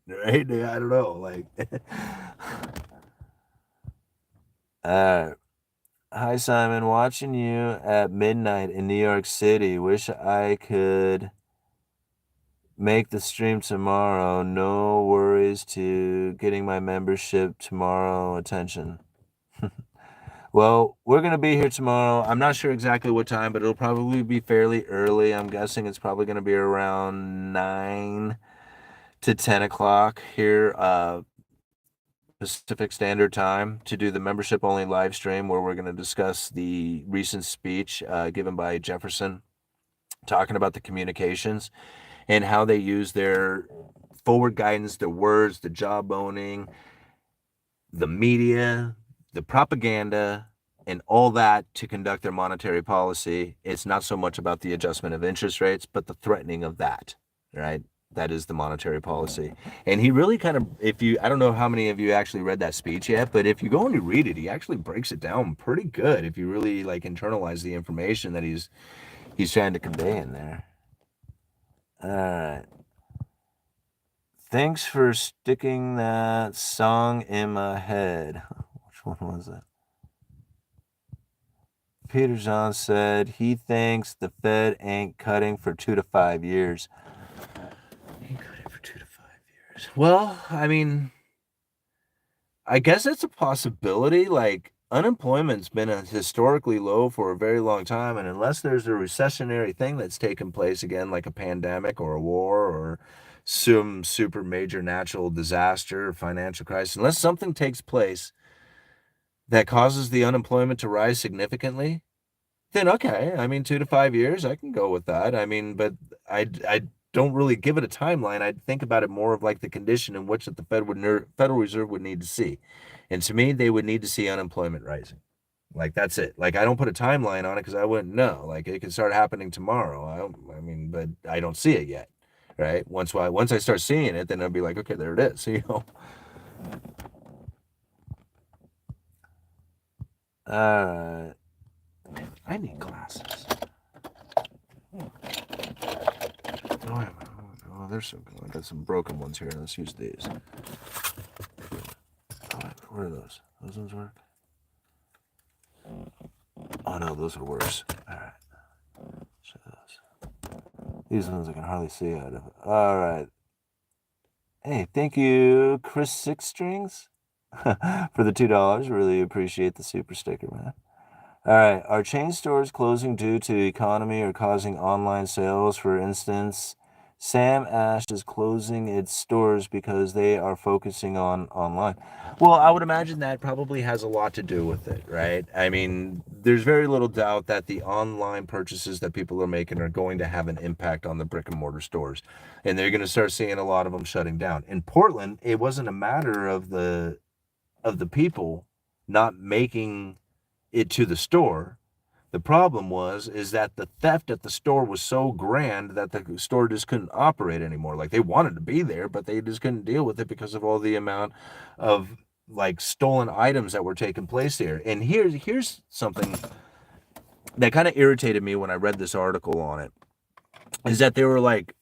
right? I don't know, like. Hi Simon, watching you at midnight in New York City. Wish I could make the stream tomorrow. No worries to getting my membership tomorrow. Attention. Well, we're going to be here tomorrow. I'm not sure exactly what time, but it'll probably be fairly early. I'm guessing it's probably going to be around 9 to 10 o'clock here, Pacific Standard Time, to do the membership only live stream where we're going to discuss the recent speech given by Jefferson talking about the communications and how they use their forward guidance, the words, the job owning, the media, the propaganda, and all that to conduct their monetary policy. It's not so much about the adjustment of interest rates, but the threatening of that, right? That is the monetary policy. And he really kind of, I don't know how many of you actually read that speech yet, but if you go and you read it, he actually breaks it down pretty good if you really like internalize the information that he's trying to convey in there. All right. Thanks for sticking that song in my head. Which one was that? Peter John said he thinks the Fed ain't cutting for 2 to 5 years. Ain't cutting for 2 to 5 years. Well, I mean, I guess it's a possibility. Like, unemployment's been historically low for a very long time, and unless there's a recessionary thing that's taken place again, like a pandemic or a war or some super major natural disaster or financial crisis, unless something takes place that causes the unemployment to rise significantly, then okay. I mean, 2 to 5 years, I can go with that. I mean, but I don't really give it a timeline. I'd think about it more of like the condition in which that the Federal Reserve would need to see. And to me, they would need to see unemployment rising. Like, that's it. Like, I don't put a timeline on it because I wouldn't know. Like, it could start happening tomorrow. But I don't see it yet, right? Once I start seeing it, then I'll be like, okay, there it is. All right. I need glasses. Oh, there's some. I got some broken ones here. Let's use these. What are those? Those ones work? Oh no, those are worse. All right. So these ones I can hardly see out of. All right. Hey, thank you, Chris Six Strings, for the $2. Really appreciate the super sticker, man. All right. Are chain stores closing due to economy or causing online sales? For instance, Sam Ash is closing its stores because they are focusing on online. Well, I would imagine that probably has a lot to do with it, right? I mean, there's very little doubt that the online purchases that people are making are going to have an impact on the brick and mortar stores. And they're going to start seeing a lot of them shutting down. In Portland, it wasn't a matter of the people not making it to the store. The problem is that the theft at the store was so grand that the store just couldn't operate anymore. Like, they wanted to be there, but they just couldn't deal with it because of all the amount of like stolen items that were taking place there. And here's something that kind of irritated me when I read this article on it, is that they were like,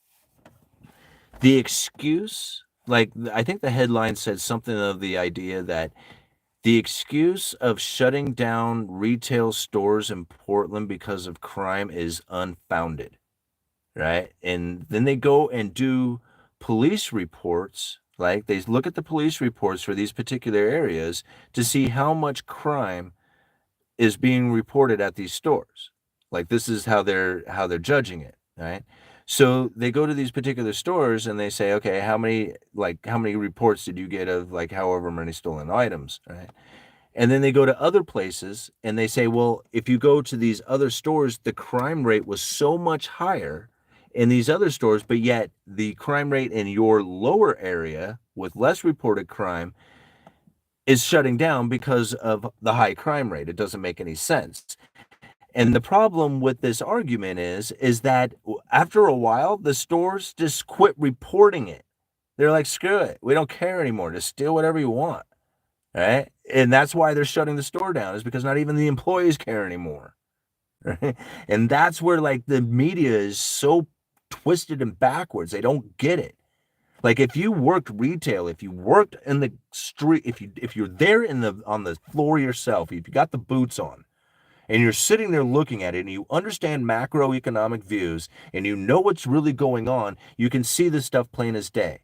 the excuse, like, I think the headline said something of the idea that the excuse of shutting down retail stores in Portland because of crime is unfounded, right? And then they go and do police reports, like they look at the police reports for these particular areas to see how much crime is being reported at these stores. Like, this is how they're judging it, right? So they go to these particular stores and they say, okay, how many reports did you get of like however many stolen items, right? And then they go to other places and they say, well, if you go to these other stores, the crime rate was so much higher in these other stores, but yet the crime rate in your lower area with less reported crime is shutting down because of the high crime rate. It doesn't make any sense. And the problem with this argument is that after a while, the stores just quit reporting it. They're like, screw it. We don't care anymore. Just steal whatever you want. Right? And that's why they're shutting the store down, is because not even the employees care anymore. Right? And that's where like the media is so twisted and backwards. They don't get it. Like, if you worked retail, if you worked in the street, if you're there on the floor yourself, if you got the boots on, and you're sitting there looking at it and you understand macroeconomic views and you know what's really going on, you can see this stuff plain as day.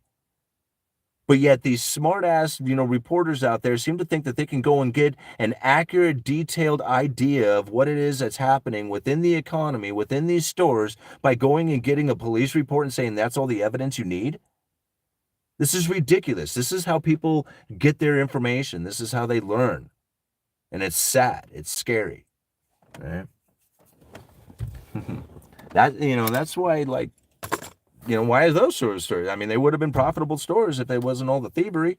But yet these smart ass, reporters out there seem to think that they can go and get an accurate, detailed idea of what it is that's happening within the economy, within these stores, by going and getting a police report and saying that's all the evidence you need. This is ridiculous. This is how people get their information. This is how they learn. And it's sad. It's scary. Right? That's why, like, why is those stores? I mean, they would have been profitable stores if there wasn't all the thievery.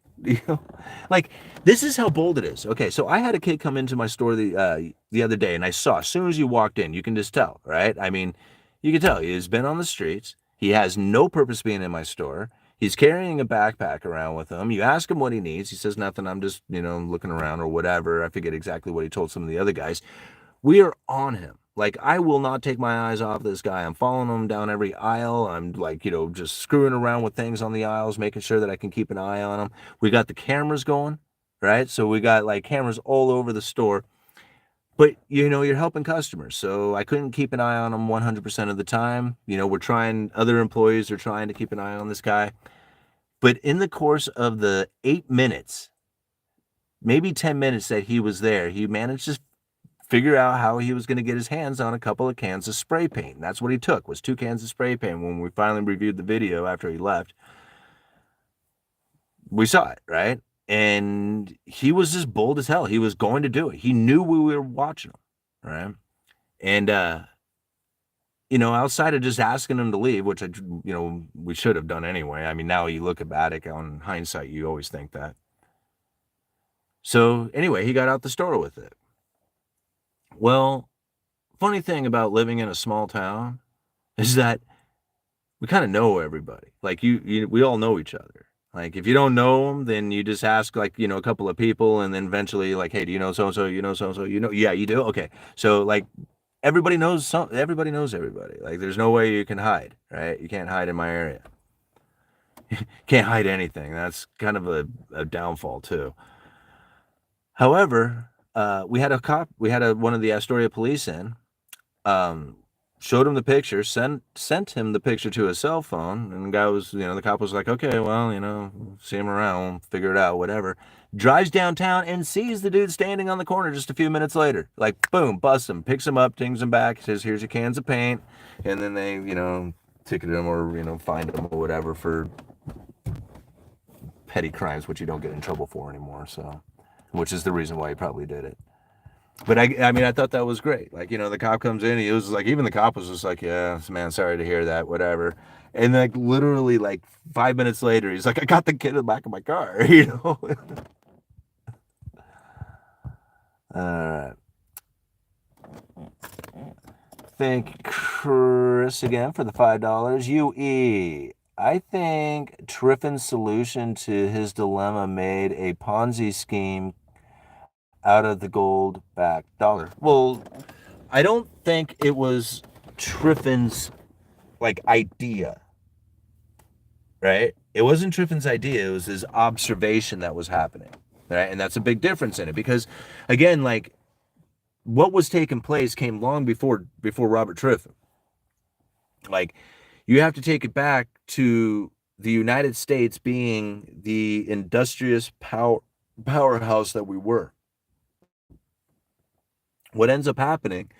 Like, this is how bold it is. Okay, so I had a kid come into my store the other day, and I saw, as soon as you walked in, you can just tell, right? I mean, you can tell he's been on the streets. He has no purpose being in my store. He's carrying a backpack around with him. You ask him what he needs. He says nothing. I'm just, looking around or whatever. I forget exactly what he told some of the other guys. We are on him. Like, I will not take my eyes off this guy. I'm following him down every aisle. I'm like, just screwing around with things on the aisles, making sure that I can keep an eye on him. We got the cameras going, right? So we got like cameras all over the store. But, you're helping customers. So I couldn't keep an eye on him 100% of the time. Other employees are trying to keep an eye on this guy. But in the course of the 8 minutes, maybe 10 minutes that he was there, he managed to figure out how he was going to get his hands on a couple of cans of spray paint. And that's what he took, was 2 cans of spray paint. When we finally reviewed the video after he left, we saw it, right? And he was just bold as hell. He was going to do it. He knew we were watching him, right? And, outside of just asking him to leave, which, we should have done anyway. I mean, now you look at it on hindsight, you always think that. So anyway, he got out the store with it. Well, funny thing about living in a small town is that we kind of know everybody. Like, we all know each other. Like, if you don't know them, then you just ask, like, a couple of people, and then eventually, like, hey, do you know so-and-so? You know so-and-so? Yeah, you do? Okay. So, like, everybody knows everybody. Like, there's no way you can hide, right? You can't hide in my area. Can't hide anything. That's kind of a downfall, too. However, we had one of the Astoria police in, showed him the picture, sent him the picture to his cell phone, and the guy was, the cop was like, okay, well, see him around, we'll figure it out, whatever. Drives downtown and sees the dude standing on the corner just a few minutes later. Like, boom, busts him, picks him up, tings him back, says, here's your cans of paint, and then they, ticketed him or, fined him or whatever for petty crimes, which you don't get in trouble for anymore, so, which is the reason why he probably did it. But I mean, I thought that was great. Like, the cop comes in, he was like, even the cop was just like, yeah, man, sorry to hear that, whatever. And like, literally, like 5 minutes later, he's like, I got the kid in the back of my car, right. Thank Chris again for the $5. UE. I think Triffin's solution to his dilemma made a Ponzi scheme out of the gold-backed dollar. Well, I don't think it was Triffin's idea, right? It wasn't Triffin's idea. It was his observation that was happening, right? And that's a big difference in it because, again, what was taking place came long before Robert Triffin. You have to take it back to the United States being the industrious powerhouse that we were. What ends up happening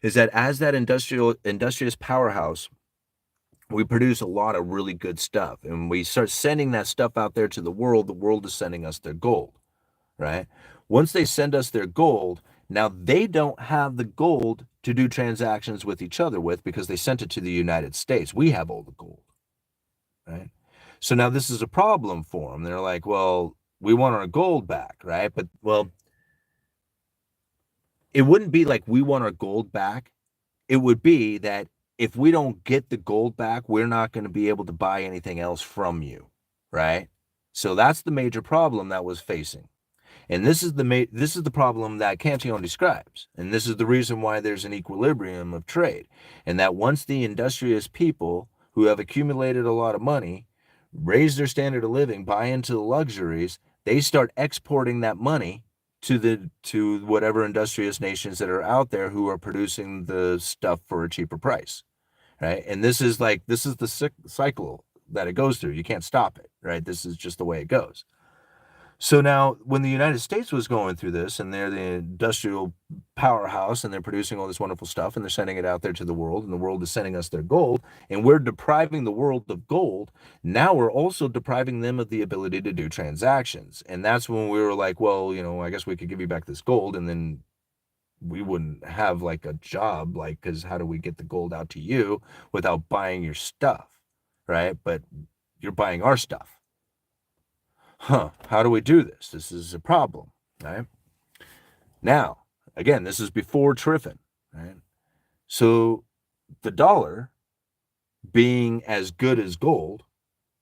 is that as that industrious powerhouse, we produce a lot of really good stuff, and we start sending that stuff out there to the world is sending us their gold, right? Once they send us their gold, now they don't have the gold to do transactions with each other with because they sent it to the United States. We have all the gold, right? So now this is a problem for them. They're like, well, we want our gold back, right? But, well, it wouldn't be like we want our gold back. It would be that if we don't get the gold back, we're not going to be able to buy anything else from you, right? So that's the major problem that was facing. And this is the problem that Cantillon describes. And this is the reason why there's an equilibrium of trade. And that once the industrious people who have accumulated a lot of money raise their standard of living, buy into the luxuries, they start exporting that money to whatever industrious nations that are out there who are producing the stuff for a cheaper price, right? And this is the cycle that it goes through. You can't stop it, right? This is just the way it goes. So now, when the United States was going through this, and they're the industrial powerhouse, and they're producing all this wonderful stuff, and they're sending it out there to the world, and the world is sending us their gold, and we're depriving the world of gold, now we're also depriving them of the ability to do transactions. And that's when we were like, well, I guess we could give you back this gold, and then we wouldn't have a job, because how do we get the gold out to you without buying your stuff, right? But you're buying our stuff. How do we do this? This is a problem, right? Now, again, this is before Triffin, right? So the dollar, being as good as gold,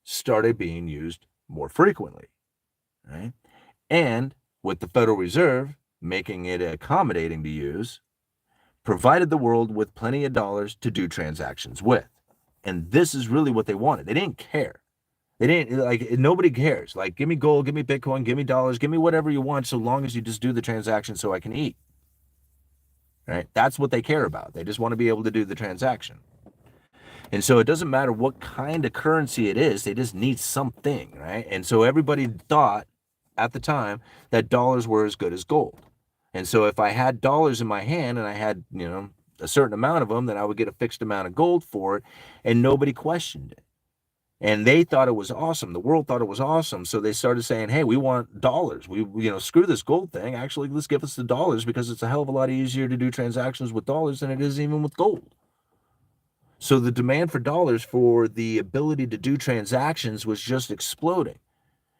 started being used more frequently, right? And with the Federal Reserve making it accommodating to use, provided the world with plenty of dollars to do transactions with. And this is really what they wanted. They didn't care. They didn't nobody cares. Give me gold, give me Bitcoin, give me dollars, give me whatever you want, so long as you just do the transaction so I can eat. Right? That's what they care about. They just want to be able to do the transaction. And so it doesn't matter what kind of currency it is, they just need something, right? And so everybody thought at the time that dollars were as good as gold. And so if I had dollars in my hand and I had, a certain amount of them, then I would get a fixed amount of gold for it, and nobody questioned it. And they thought it was awesome. The world thought it was awesome. So they started saying, hey, we want dollars. We screw this gold thing. Actually, let's give us the dollars because it's a hell of a lot easier to do transactions with dollars than it is even with gold. So the demand for dollars for the ability to do transactions was just exploding.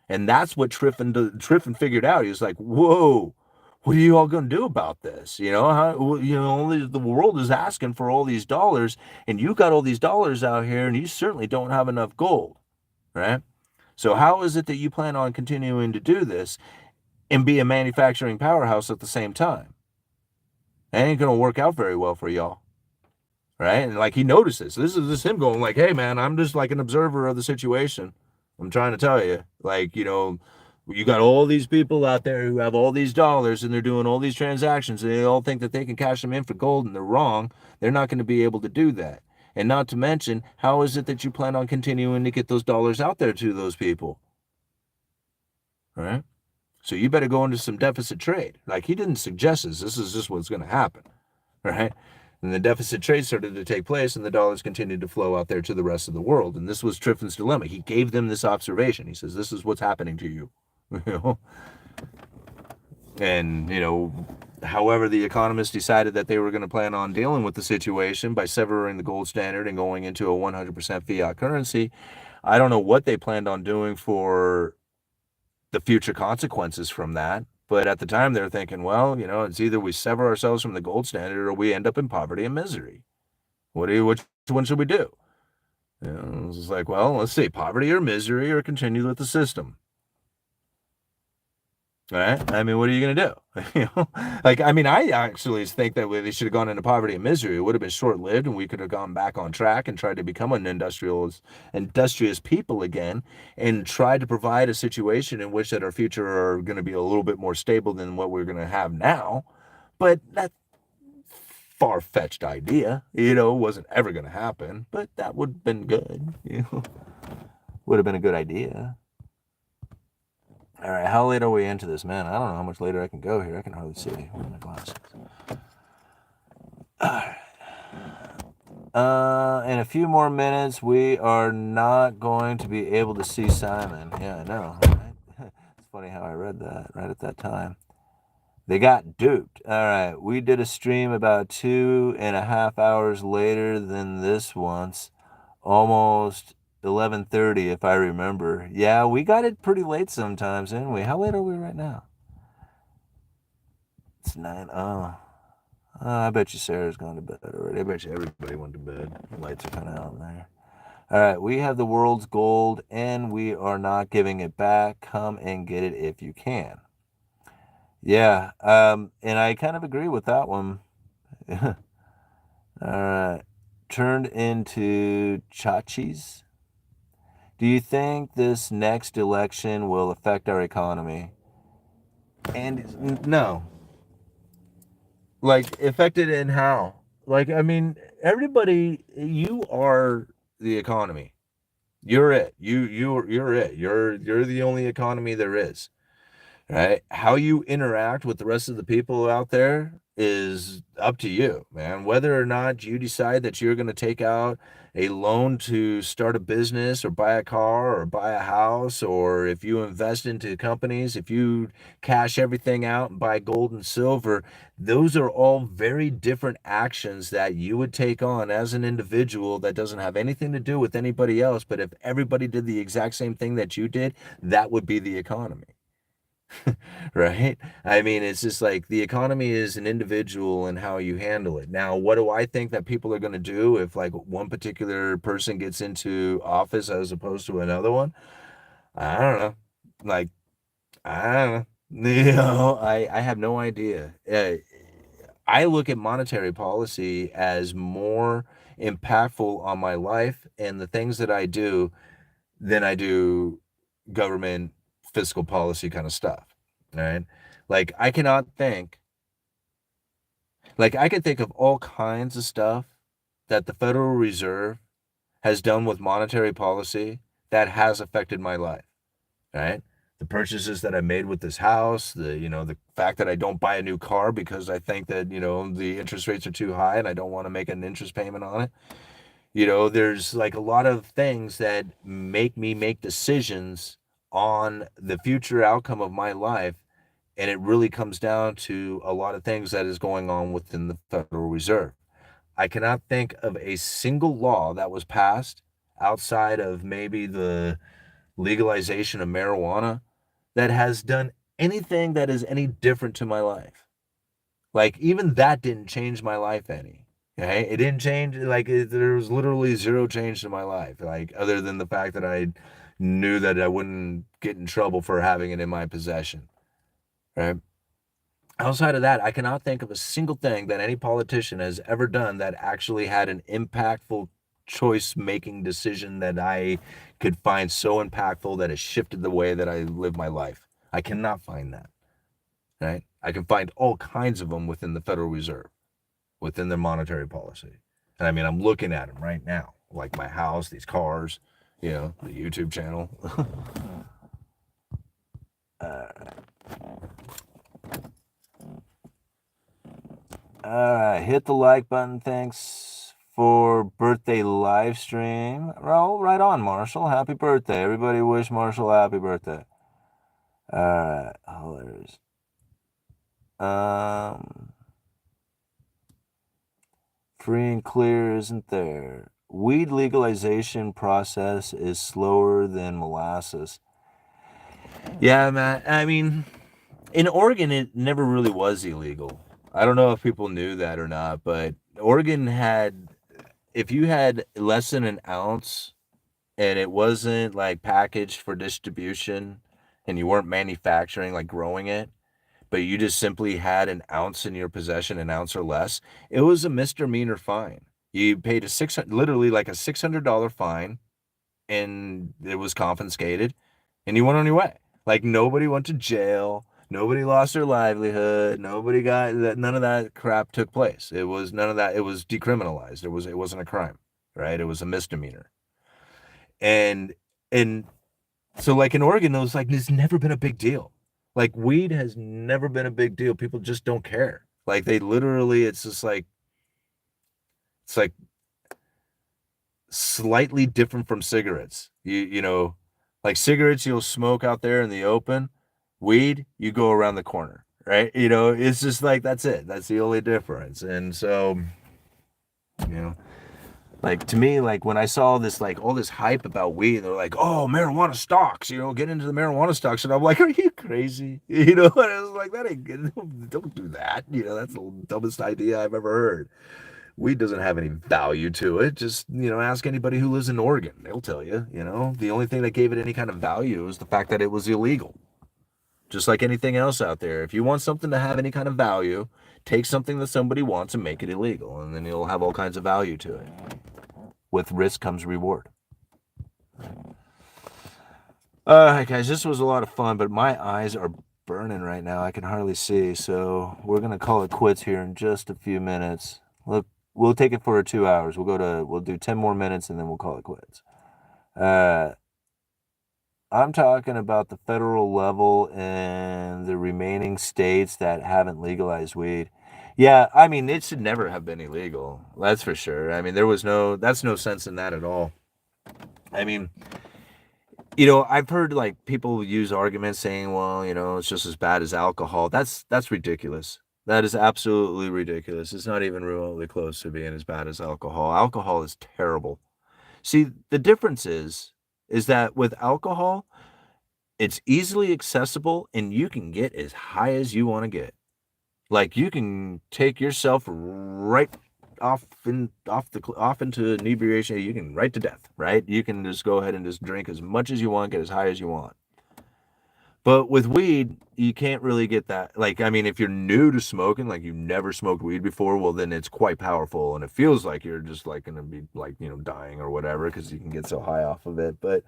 And that's what Triffin figured out. He was like, whoa, what are you all going to do about this? Only the world is asking for all these dollars, and you got all these dollars out here, and you certainly don't have enough gold, right? So how is it that you plan on continuing to do this and be a manufacturing powerhouse at the same time? That ain't going to work out very well for y'all, right? And he notices. This is just him going hey, man, I'm just an observer of the situation. I'm trying to tell you, you got all these people out there who have all these dollars and they're doing all these transactions and they all think that they can cash them in for gold, and they're wrong. They're not going to be able to do that. And not to mention, how is it that you plan on continuing to get those dollars out there to those people? All right? So you better go into some deficit trade. He didn't suggest this. This is just what's going to happen. Right? And the deficit trade started to take place, and the dollars continued to flow out there to the rest of the world. And this was Triffin's dilemma. He gave them this observation. He says, this is what's happening to you. And, however, the economists decided that they were going to plan on dealing with the situation by severing the gold standard and going into a 100% fiat currency. I don't know what they planned on doing for the future consequences from that. But at the time, they're thinking, well, it's either we sever ourselves from the gold standard or we end up in poverty and misery. Which one should we do? It's like, well, let's see, poverty or misery or continue with the system. All right. I mean, what are you going to do? I actually think that they should have gone into poverty and misery. It would have been short-lived, and we could have gone back on track and tried to become an industrious people again, and tried to provide a situation in which that our future are going to be a little bit more stable than what we're going to have now. But that's far-fetched idea. Wasn't ever going to happen. But that would have been good. Would have been a good idea. All right, how late are we into this, man? I don't know how much later I can go here. I can hardly see. Where are my glasses? All right. In a few more minutes, we are not going to be able to see Simon. Yeah, I know. Right? It's funny how I read that right at that time. They got duped. All right, we did a stream about 2.5 hours later than this once, almost 11:30 if I remember. Yeah, we got it pretty late sometimes, didn't we? How late are we right now? It's 9. Oh, I bet you Sarah's gone to bed already. I bet you everybody went to bed. The lights are kind of out there. All right, we have the world's gold, and we are not giving it back. Come and get it if you can. Yeah, and I kind of agree with that one. All right, turned into chachis. Do you think this next election will affect our economy? And no. Like, affected in how? Like, I mean, everybody, you are the economy. You're it. You're it. You're the only economy there is. Right? How you interact with the rest of the people out there is up to you, man. Whether or not you decide that you're going to take out a loan to start a business or buy a car or buy a house, or if you invest into companies, if you cash everything out and buy gold and silver, those are all very different actions that you would take on as an individual that doesn't have anything to do with anybody else. But if everybody did the exact same thing that you did, that would be the economy. Right? I mean, it's just like the economy is an individual and how you handle it. Now, what do I think that people are going to do if like one particular person gets into office as opposed to another one? I don't know. Like, I don't know. I have no idea. I look at monetary policy as more impactful on my life and the things that I do than I do government fiscal policy kind of stuff. Right? Like I cannot think, I can think of all kinds of stuff that the Federal Reserve has done with monetary policy that has affected my life. Right? The purchases that I made with this house, the fact that I don't buy a new car because I think that, the interest rates are too high and I don't want to make an interest payment on it. There's like a lot of things that make me make decisions on the future outcome of my life. And it really comes down to a lot of things that is going on within the Federal Reserve. I cannot think of a single law that was passed outside of maybe the legalization of marijuana that has done anything that is any different to my life. Like, even that didn't change my life any. Okay? It didn't change, there was literally zero change to my life, like, other than the fact that I knew that I wouldn't get in trouble for having it in my possession. Right? Outside of that, I cannot think of a single thing that any politician has ever done that actually had an impactful choice-making decision that I could find so impactful that it shifted the way that I live my life. I cannot find that. Right? I can find all kinds of them within the Federal Reserve, within their monetary policy. And I mean, I'm looking at them right now, like my house, these cars, the YouTube channel. All right, hit the like button. Thanks for birthday live stream. Well, right on, Marshall. Happy birthday. Everybody wish Marshall a happy birthday. All right, hilarious. Free and clear isn't there. Weed legalization process is slower than molasses. Yeah, man. I mean, In Oregon, it never really was illegal. I don't know if people knew that or not, but Oregon had, if you had less than an ounce and it wasn't like packaged for distribution and you weren't manufacturing, like growing it, but you just simply had an ounce in your possession, an ounce or less, it was a misdemeanor fine. You paid a literally like a $600 fine, and it was confiscated, and you went on your way. Like nobody went to jail, nobody lost their livelihood, nobody got that. None of that crap took place. It was none of that. It was decriminalized. It wasn't a crime, right? It was a misdemeanor, and and so like in Oregon, it was like it's never been a big deal. Like weed has never been a big deal. People just don't care. Like they literally, it's just like it's like slightly different from cigarettes. You know, like cigarettes you'll smoke out there in the open. Weed, you go around the corner, right? You know, it's just like that's it. That's the only difference. And so, you know, like to me, like when I saw this, like all this hype about weed, they're like, "Oh, marijuana stocks," you know, get into the marijuana stocks, and I'm like, "Are you crazy?" You know, and I was like, "That ain't good. Don't do that." You know, that's the dumbest idea I've ever heard. Weed doesn't have any value to it. Just, you know, ask anybody who lives in Oregon. They'll tell you, you know, the only thing that gave it any kind of value is the fact that it was illegal. Just like anything else out there. If you want something to have any kind of value, take something that somebody wants and make it illegal, and then you'll have all kinds of value to it. With risk comes reward. All right, guys, this was a lot of fun, but my eyes are burning right now. I can hardly see, so we're gonna call it quits here in just a few minutes. Look, we'll take it for 2 hours. We'll do 10 more minutes and then we'll call it quits. I'm talking about the federal level and the remaining states that haven't legalized weed. Yeah, I mean, it should never have been illegal. That's for sure. I mean, that's no sense in that at all. I mean, you know, I've heard like people use arguments saying, well, you know, it's just as bad as alcohol. That's ridiculous. That is absolutely ridiculous. It's not even remotely close to being as bad as alcohol. Alcohol is terrible. See, the difference is that with alcohol, it's easily accessible and you can get as high as you want to get. Like you can take yourself right off into inebriation. You can right to death, right? You can just go ahead and just drink as much as you want, get as high as you want. But with weed, you can't really get that. Like, I mean, if you're new to smoking, like you've never smoked weed before, well, then it's quite powerful, and it feels like you're just like gonna be like, you know, dying or whatever because you can get so high off of it. But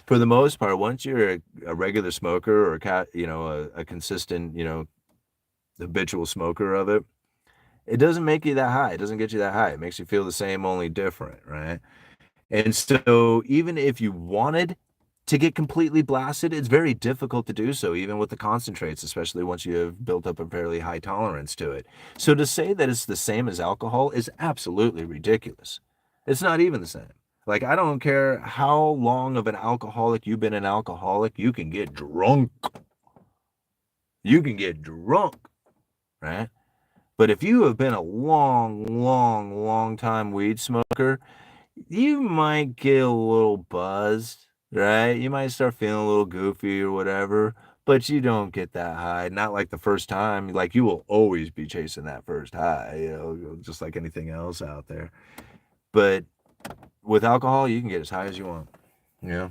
for the most part, once you're a regular smoker or you know, a consistent, you know, habitual smoker of it, it doesn't make you that high. It doesn't get you that high. It makes you feel the same, only different, right? And so even if you wanted to get completely blasted, it's very difficult to do so, even with the concentrates, especially once you have built up a fairly high tolerance to it. So to say that it's the same as alcohol is absolutely ridiculous. It's not even the same. Like, I don't care how long of an alcoholic you've been an alcoholic, you can get drunk. You can get drunk, right? But if you have been a long time weed smoker, you might get a little buzzed, right? You might start feeling a little goofy or whatever, but you don't get that high. Not like the first time. Like you will always be chasing that first high, you know, just like anything else out there. But with alcohol, you can get as high as you want. Yeah.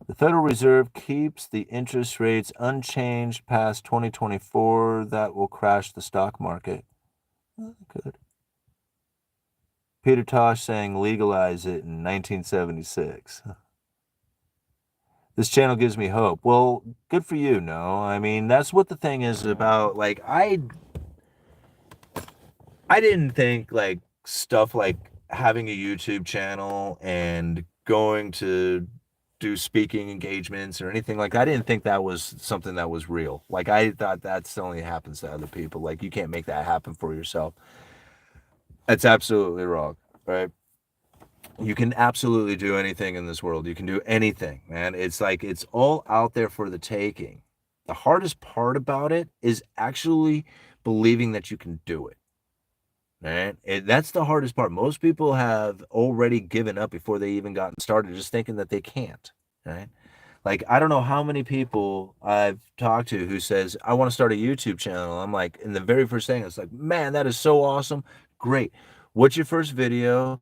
The Federal Reserve keeps the interest rates unchanged past 2024. That will crash the stock market. Good. Peter Tosh saying legalize it in 1976. This channel gives me hope. Well, good for you, no? I mean, that's what the thing is about. Like, I didn't think like stuff like having a YouTube channel and going to do speaking engagements or anything like that. I didn't think that was something that was real. Like I thought that's only happens to other people. Like you can't make that happen for yourself. That's absolutely wrong, right? You can absolutely do anything in this world. You can do anything, man. It's like it's all out there for the taking. The hardest part about it is actually believing that you can do it. right? That's the hardest part. Most people have already given up before they even gotten started, just thinking that they can't, right? Like, I don't know how many people I've talked to who says, I want to start a YouTube channel. I'm like, and the very first thing, it's like, man, that is so awesome. Great. What's your first video?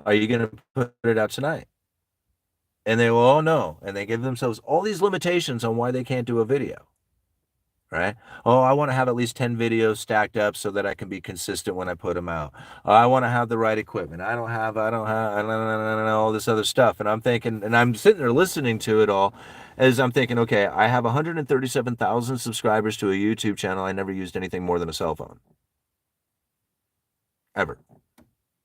Are you going to put it out tonight? And they will all know. And they give themselves all these limitations on why they can't do a video, right? Oh, I want to have at least 10 videos stacked up so that I can be consistent when I put them out. Oh, I want to have the right equipment. I don't have, all this other stuff. And I'm thinking, and I'm sitting there listening to it all as I'm thinking, okay, I have 137,000 subscribers to a YouTube channel. I never used anything more than a cell phone, ever.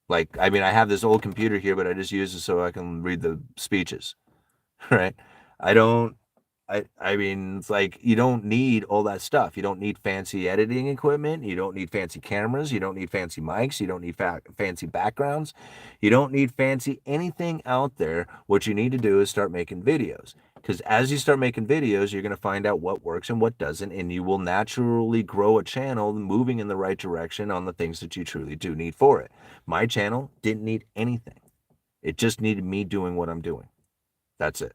Like, I mean, I have this old computer here, but I just use it so I can read the speeches, right? I don't I mean, it's like you don't need all that stuff. You don't need fancy editing equipment. You don't need fancy cameras. You don't need fancy mics. You don't need fancy backgrounds. You don't need fancy anything out there. What you need to do is start making videos. Because as you start making videos, you're going to find out what works and what doesn't, and you will naturally grow a channel moving in the right direction on the things that you truly do need for it. My channel didn't need anything. It just needed me doing what I'm doing. That's it.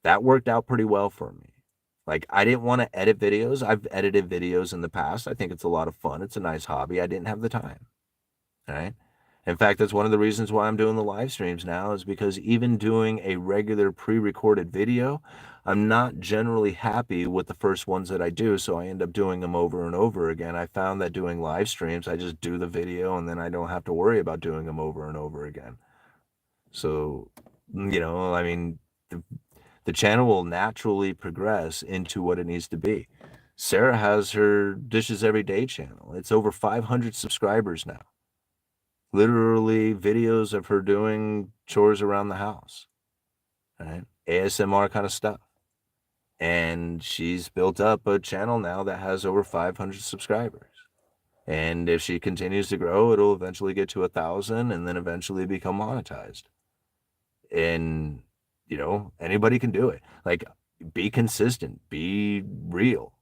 That worked out pretty well for me. Like, I didn't want to edit videos. I've edited videos in the past. I think it's a lot of fun. It's a nice hobby. I didn't have the time. All right. In fact, that's one of the reasons why I'm doing the live streams now, is because even doing a regular pre-recorded video, I'm not generally happy with the first ones that I do. So I end up doing them over and over again. I found that doing live streams, I just do the video and then I don't have to worry about doing them over and over again. So, I mean, the channel will naturally progress into what it needs to be. Sarah has her Dishes Every Day channel. It's over 500 subscribers now. Literally videos of her doing chores around the house, right? ASMR kind of stuff. And she's built up a channel now that has over 500 subscribers. And if she continues to grow, it'll eventually get to 1,000 and then eventually become monetized. And anybody can do it. Like, be consistent, be real,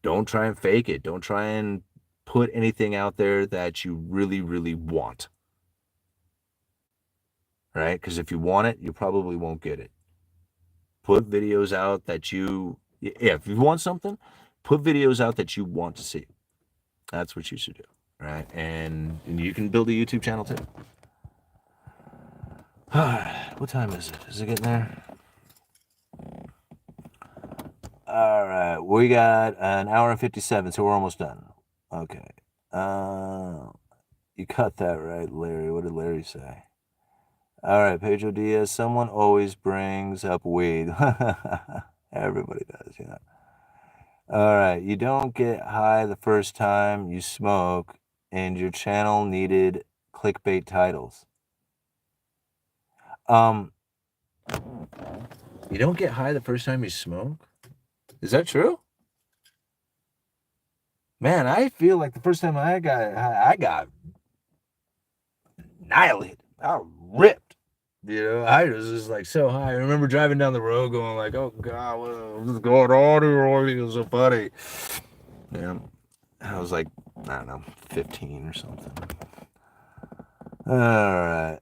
don't try and fake it. Don't try and put anything out there that you really, really want, right? Because if you want it, you probably won't get it. Put videos out that if you want something, put videos out that you want to see. That's what you should do, right? And you can build a YouTube channel too. What time is it? Is it getting there? All right, we got an hour and 57, so we're almost done. Okay. You cut that right, Larry. What did Larry say? All right, Pedro Diaz. Someone always brings up weed. Everybody does, yeah. All right, you don't get high the first time you smoke, and your channel needed clickbait titles. You don't get high the first time you smoke? Is that true? Man, I feel like the first time I got high, I got annihilated. I was ripped. I was just like so high. I remember driving down the road going like, oh God, what's going on here? It was so funny. Yeah. I was like, I don't know, 15 or something. All right.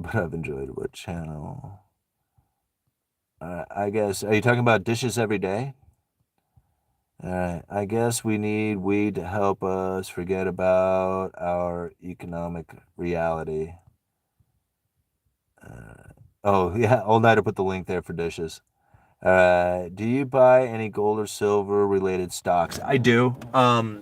But I've enjoyed what channel? I guess, are you talking about Dishes Every Day? All right. I guess we need weed to help us forget about our economic reality. Oh, yeah. All night I put the link there for Dishes. Do you buy any gold or silver related stocks? I do. I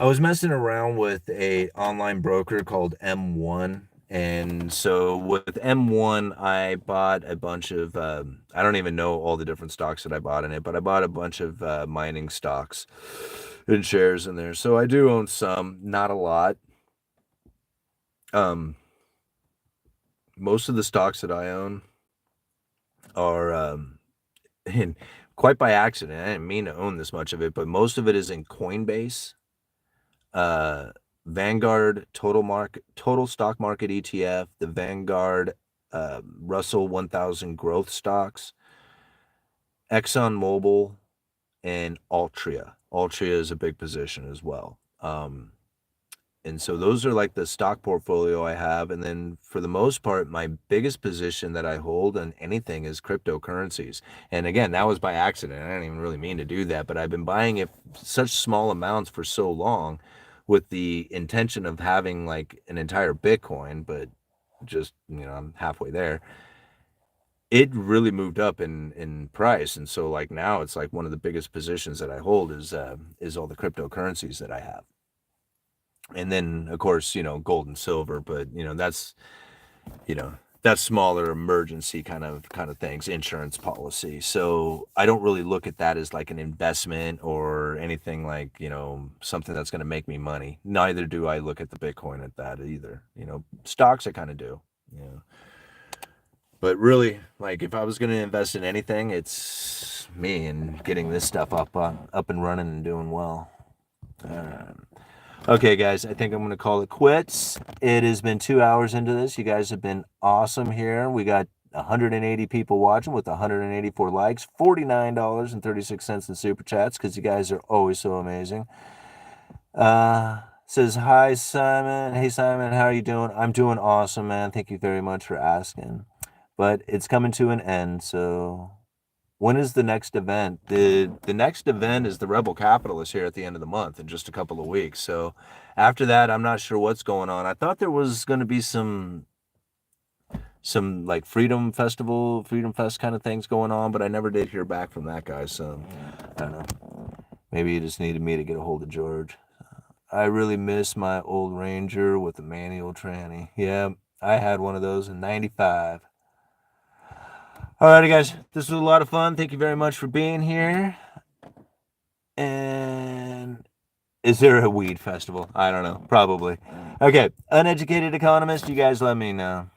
was messing around with a online broker called M1. And so with M1, I bought a bunch of, I don't even know all the different stocks that I bought in it, but I bought a bunch of mining stocks and shares in there. So I do own some, not a lot. Most of the stocks that I own are, and quite by accident, I didn't mean to own this much of it, but most of it is in Coinbase, Vanguard total stock market ETF, the Vanguard Russell 1000 growth stocks, ExxonMobil, and Altria. Altria is a big position as well. And so those are like the stock portfolio I have. And then for the most part, my biggest position that I hold on anything is cryptocurrencies. And again, that was by accident. I didn't even really mean to do that, but I've been buying it such small amounts for so long with the intention of having like an entire Bitcoin, but just, I'm halfway there. It really moved up in price. And so like now it's like one of the biggest positions that I hold is all the cryptocurrencies that I have. And then of course, gold and silver, but you know, that's smaller emergency kind of things, insurance policy. So I don't really look at that as like an investment or anything like, something that's going to make me money. Neither do I look at the Bitcoin at that either. Stocks I kind of do. But really, like if I was going to invest in anything, it's me and getting this stuff up and running and doing well. Okay, guys, I think I'm going to call it quits. It has been 2 hours into this. You guys have been awesome here. We got 180 people watching with 184 likes, $49.36 in super chats because you guys are always so amazing. Says, hi, Simon. Hey, Simon, how are you doing? I'm doing awesome, man. Thank you very much for asking. But it's coming to an end, so when is the next event? The next event is the Rebel Capitalist here at the end of the month in just a couple of weeks. So after that, I'm not sure what's going on. I thought there was going to be some like Freedom Fest kind of things going on, but I never did hear back from that guy. So I don't know. Maybe he just needed me to get a hold of George. I really miss my old Ranger with the manual tranny. Yeah, I had one of those in '95. Alrighty, guys, this was a lot of fun. Thank you very much for being here. And is there a weed festival? I don't know. Probably. Okay, Uneducated Economist, you guys let me know.